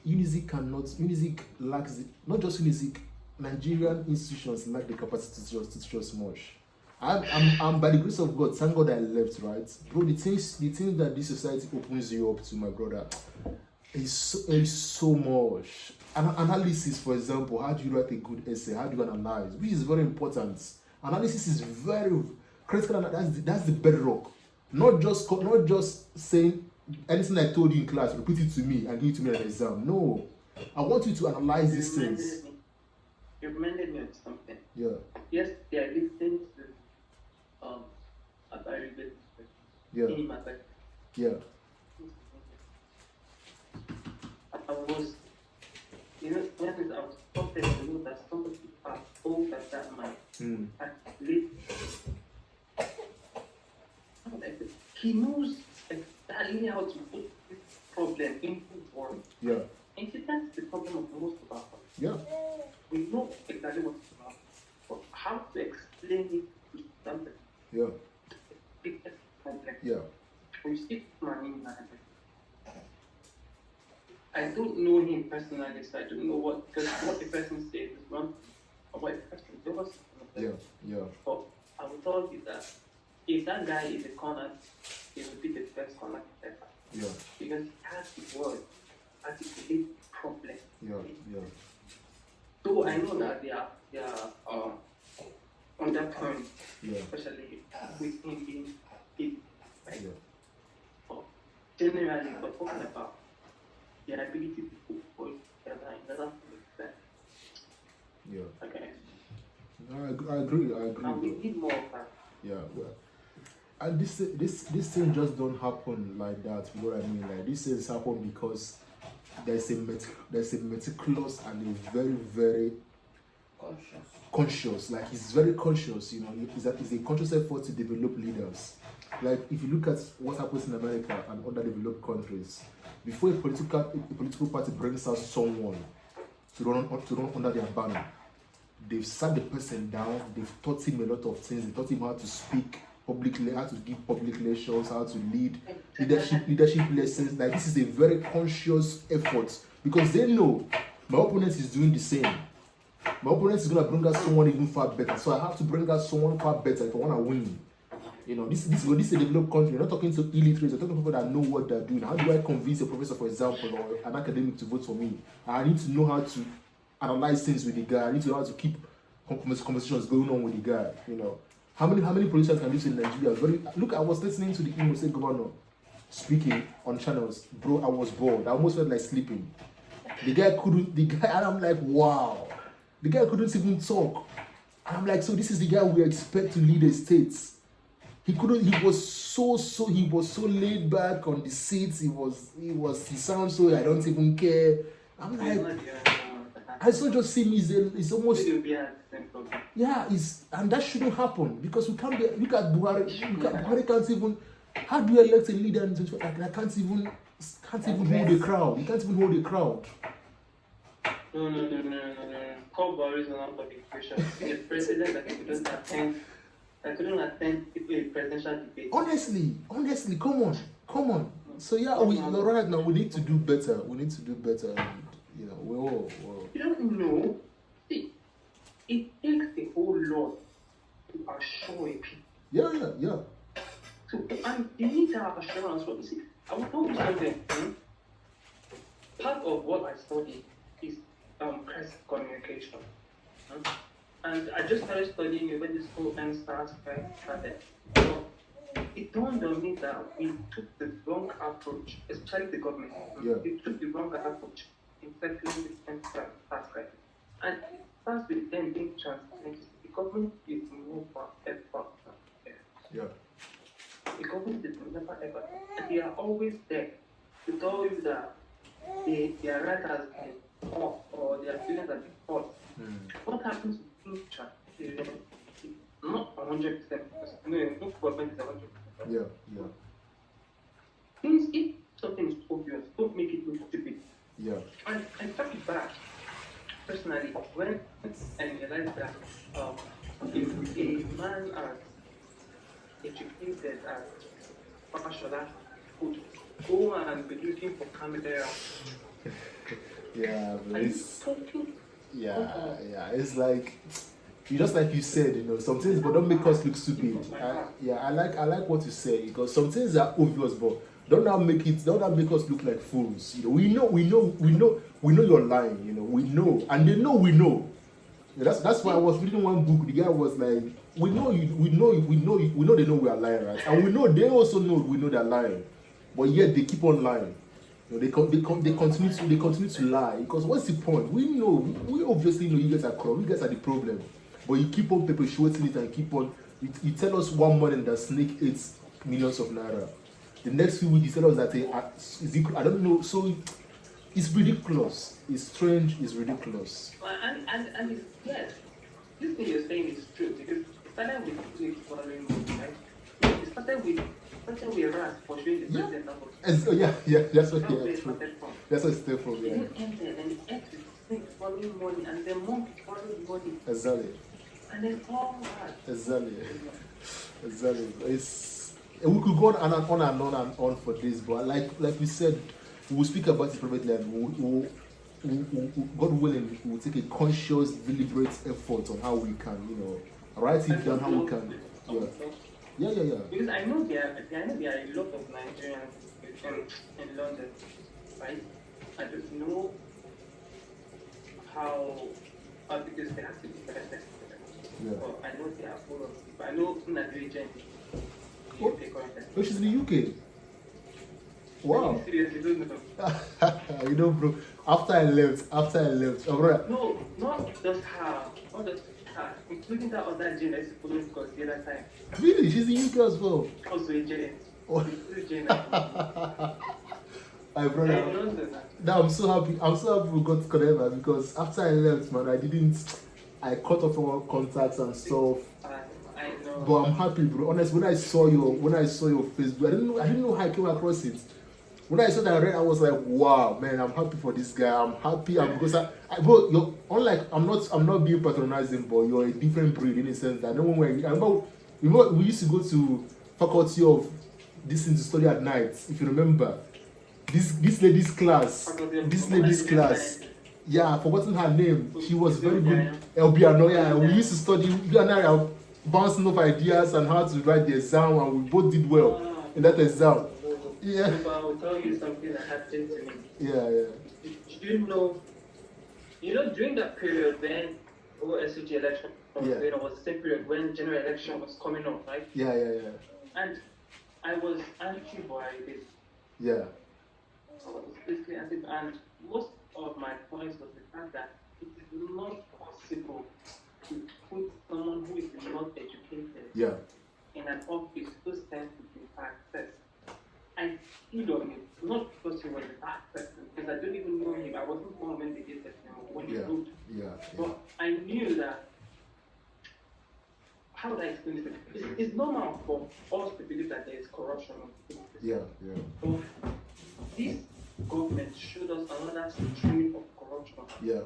Unizik lacks not just Unizik, Nigerian institutions lack the capacity to teach us much. I'm by the grace of God, thank God I left, right? Bro, the things that this society opens you up to, my brother, is so much. Analysis, for example, how do you write a good essay? How do you analyze? Which is very important. Analysis is very critical, and that's the bedrock. Not just saying anything I told you in class, repeat it to me and give it to me in an exam. No, I want you to analyze these things. You reminded me of something. Yeah. Yes, they are listening to a very good Yeah. Yeah. I was, when I was talking that somebody as old as that man, at least, he knows exactly how to put this problem into words. Yeah. And that's the problem of most of us. Yeah. We know exactly what it's about, but how to explain it to somebody. Yeah. It's complex. Yeah. When you speak to my name, I don't know him personally, so I don't know what the person says is wrong, or what the person does. Yeah. But I will tell you that if that guy is a corner, he will be the best corner ever. Yeah. Because he has the word, articulate problem. Yeah. So I know that they are on that point, especially with him being big, right? Yeah. But generally, we're talking about the ability to put voice together in order to make sense. Yeah. Okay. I agree. And we need more of that. Yeah. And this thing just don't happen like that. You know what I mean? Like these things happen because there's a meticulous and a very, very conscious. Like he's very conscious. You know, it's a conscious effort to develop leaders. Like if you look at what happens in America and other developed countries, before a political party brings out someone to run under their banner, they've sat the person down. They've taught him a lot of things. They taught him how to speak publicly, how to give public lectures, how to lead leadership lessons. Like this is a very conscious effort because they know my opponent is doing the same. My opponent is gonna bring out someone even far better. So I have to bring out someone far better if I wanna win. You know, this is a developed country. You're not talking to illiterates, you're talking to people that know what they're doing. How do I convince a professor, for example, or an academic to vote for me? I need to know how to analyze things with the guy. I need to know how to keep conversations going on with the guy. You know, how many politicians can you see in Nigeria? Look, I was listening to the Imo State governor speaking on channels. Bro, I was bored. I almost felt like sleeping. The guy, and I'm like, wow. The guy couldn't even talk. And I'm like, so this is the guy we expect to lead the states. He was so laid back on the seats. He sounds so, I don't even care. I'm like, I saw just see me, it's almost, yeah, and that shouldn't happen because we can't be, look at Buhari can't even, how do you elect a leader that can't even hold a crowd? He can't even hold a crowd. No. Call Boris on for the question. The president that couldn't attend a presidential debate. Honestly, come on. So yeah, right now we need to do better. And you know, we all. You don't know. See, it takes a whole lot to assure a people. Yeah. So and you need that assurance. You see, I will tell you something. Part of what I study is crisis communication. And I just started studying it when this whole end started. So it dawned on me that we took the wrong approach, especially the government. Yeah. We took the wrong approach in tackling this end task. And it starts with them being transparent. The government is never ever. Yeah. The government is never ever. And they are always there to tell you that their right has been off or their feelings have been false. What happens in future is not 100%. No government is 100%. Yeah. Things, if something is obvious, don't make it look stupid. Yeah. And I talk it back personally when I realized that if a man as educated as Fashola could go and be looking for camera. Yeah, but it's like just like you said, you know, some things, but don't make us look stupid. I like what you say because some things are obvious, but don't now make us look like fools. You know, we know you're lying. You know, we know, and they know we know. That's why I was reading one book. The guy was like, we know they know we are lying, right? And we know they also know we know they're lying, but yet they keep on lying. You know, they continue to lie because what's the point? We obviously know you guys are corrupt. You guys are the problem, but you keep on perpetuating it and keep on. You tell us one morning that Snake eats millions of naira. The next few weeks you tell us that I don't know. So it's ridiculous. It's strange. It's ridiculous. And it's, yes, this thing you're saying is true because it started with following money, right? It started with us for showing the president that was. Yeah, that's what it started from. That's what it started from. Yeah. It ended and the X is following money and the monk following money. Exactly. And then all that. Exactly. We could go on for this, but like we said, we'll speak about it privately and God willing, we'll take a conscious, deliberate effort on how we can, you know, write it down how we can. Yeah. Because I know there are a lot of Nigerians in London, right? I don't know how because they have to be tested. Yeah. But I know they are full of people. I know Nigerian which is in the UK. Wow. Seriously, don't know. You know, bro. After I left, right. No, not just her, including that other Jane that's supposed to the other time. Really? She's in UK as well. Also a Jane. My brother. Now I'm so happy we got together because after I left, man, I cut off all contacts and stuff. I know. But I'm happy, bro. Honestly, when I saw your Facebook, I didn't know how I came across it. When I saw that I was like, wow, man, I'm happy for this guy. I'm happy because bro, you're unlike I'm not being patronizing, but you're a different breed in a sense that no one we used to go to faculty of this thing to study at night, if you remember. This lady's class. Yeah, I've forgotten her name. She was very good. Elbiano. Elbiano, yeah. We used to study. You and I are bouncing off ideas and how to write the exam, and we both did well in that exam. Yeah. But I will tell you something that happened to me. Yeah, yeah. Do you know, during that period when OSCG election, was the same period when general election was coming up, right? Yeah. And I was anti-Buhari. Yeah. I was basically anti, and most of my points was the fact that it is not possible to put someone who is not educated in an office who stands to be access. I stood on it, not because he was a bad person, because I don't even know him. I wasn't born when they did that when he wrote. But I knew that, how would I explain this? It's normal for us to believe that there is corruption. But this government showed us another stream of corruption.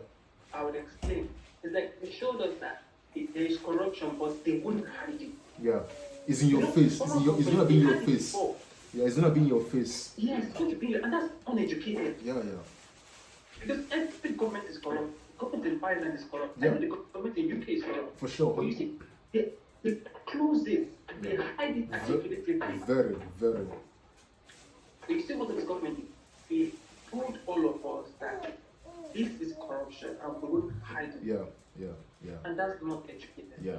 I would explain. It's like they showed us that there is corruption, but they wouldn't hide it. It's in your face. It's gonna be in your face. It's gonna be in your face. Yes, it's going to be, and that's uneducated. Yeah. Because every government is corrupt. The government in Ireland is corrupt. And the government in UK is corrupt. For sure. But you see, they close it and they hide it and Very. You see what this government did? They told all of us that this is corruption and we will hide it. Yeah. And that's not educated. Yeah.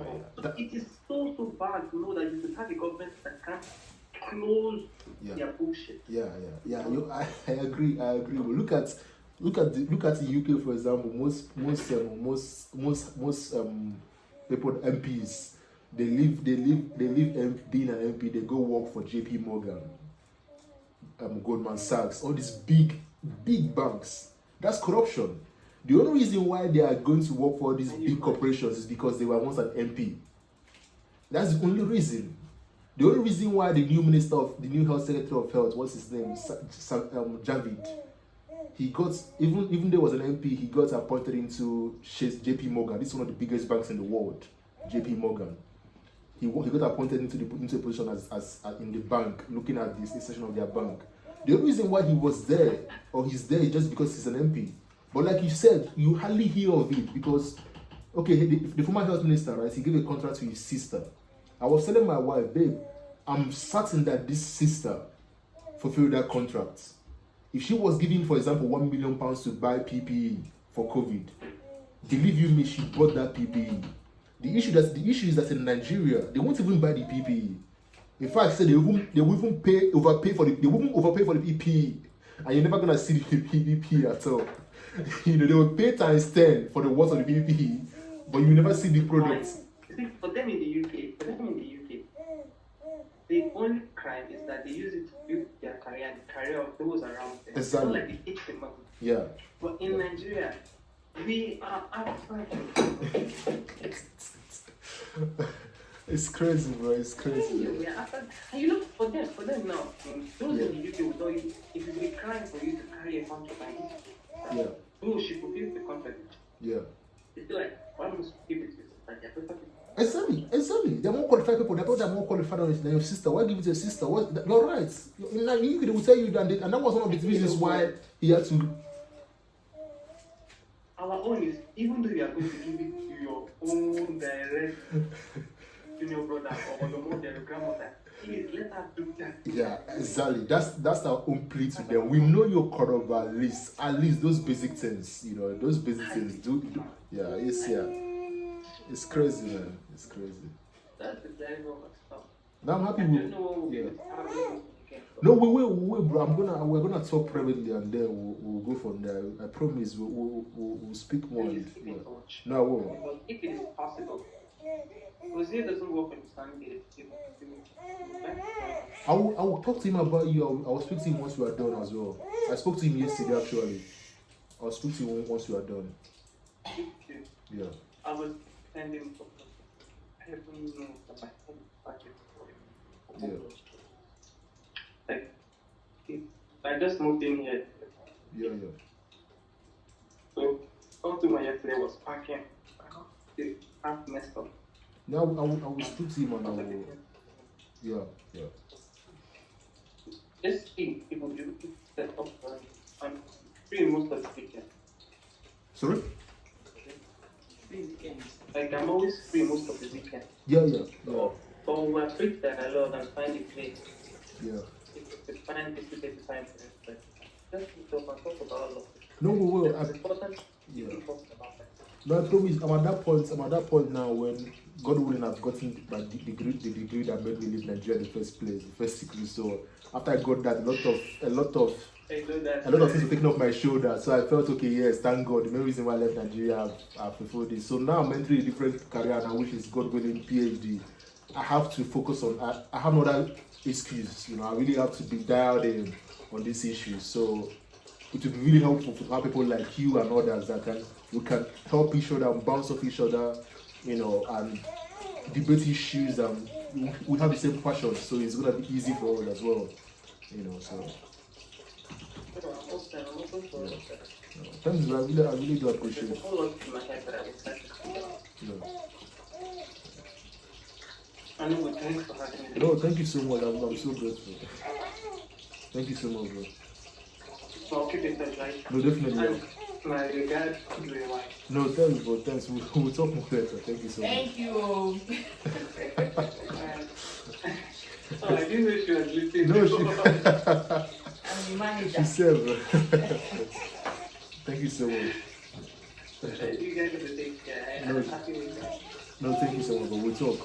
It is so bad to know that you could have a government that can't close their bullshit. I agree. But look at the UK, for example. Most people, MPs, they leave being an MP. They go work for JP Morgan, Goldman Sachs, all these big banks. That's corruption. The only reason why they are going to work for these big corporations is because they were once an MP. That's the only reason. The only reason why the new health secretary of health, what's his name, Javid, he got, even though he was an MP, he got appointed into JP Morgan. This is one of the biggest banks in the world, JP Morgan. He got appointed into a position as in the bank, looking at this section of their bank. The only reason why he was there, or he's there, is just because he's an MP. But like you said, you hardly hear of it because, the former health minister, right, he gave a contract to his sister. I was telling my wife, babe, I'm certain that this sister fulfilled that contract. If she was giving, for example, £1 million to buy PPE for COVID, believe you me, she bought that PPE. The issue is that in Nigeria, they won't even buy the PPE. In fact, they won't overpay for the PPE, and you're never gonna see the PPE at all. They will pay times 10 for the worth of the PPE, but you never see the product. For them in the UK, the only crime is that they use it to build their career and the career of those around them. Exactly. It's not like they hate the money. Yeah. But in Nigeria, we are outside. It's crazy, bro. It's crazy. We are outside. And for them now, those in the UK will tell you, if it's a crime for you to carry a contract like this, she fulfills the contract. Yeah. It's like, why must you give it to your sister? Exactly. They're more qualified people. They're more qualified than your sister. Why give it to your sister? You're right. In the UK, they will tell you that, and that was one of the reasons why he had to. Our own is, even though you are going to give it to your own direct junior brother or your mother, your grandmother, please let her do that. Yeah, exactly. That's our own plea to them. We know you're corrupt, but at least those basic things, those basic things do. It's crazy, man. It's crazy. That's the level of stuff. Now I'm happy No, we will, bro. We're gonna talk privately and then we'll go from there. I promise we'll speak more. No, I won't. Because if it is possible, because it doesn't work in standing. I will talk to him about you. I will speak to him once we are done as well. I spoke to him yesterday actually. I'll speak to him once we are done. Yeah. I was sending for every minute of my whole budget for him. I just moved in here. Yeah. So, all to my yesterday was packing. They half messed up. Now I will speak to him and I will. Yeah. Just see people do set up and free most of the weekend. Sorry? Like I'm always free most of the weekend. Yeah. But when we're free dialogue and find a place, Yeah. to find this to find it. But just to talk and talk about all of it. No, we will. It's important to Yeah. talk about that. No, I promise. I'm at that point now when God willing I've gotten my the degree that made me leave Nigeria in the first place, the first degree. So after I got that, a lot of things were taken off my shoulder. So I felt okay, yes, thank God. The main reason why I left Nigeria, I fulfilled this. So now I'm entering a different career now, which is God willing PhD. I have to focus on. I have no other excuse. I really have to be dialed in on this issue. So it would be really helpful to have people like you and others that we can help each other and bounce off each other, and debate issues, and we have the same passion, so it's gonna be easy for us as well, So thanks, I really do appreciate it. No, thank you so much. I'm so grateful. Thank you so much, bro. So I'll keep in touch, right? No, definitely. And my regards to your wife. No, thanks, bro. Thanks. We'll talk more later. Thank you so much. Thank you. Oh, I didn't know she was listening. No, I'm the manager. she said, bro. Thank you so much. You guys have to take care. No. I'm happy with that. No, thank you so much, bro. We'll talk.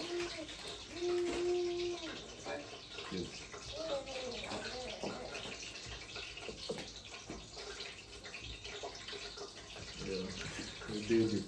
Bye. Yes. Yeah. David.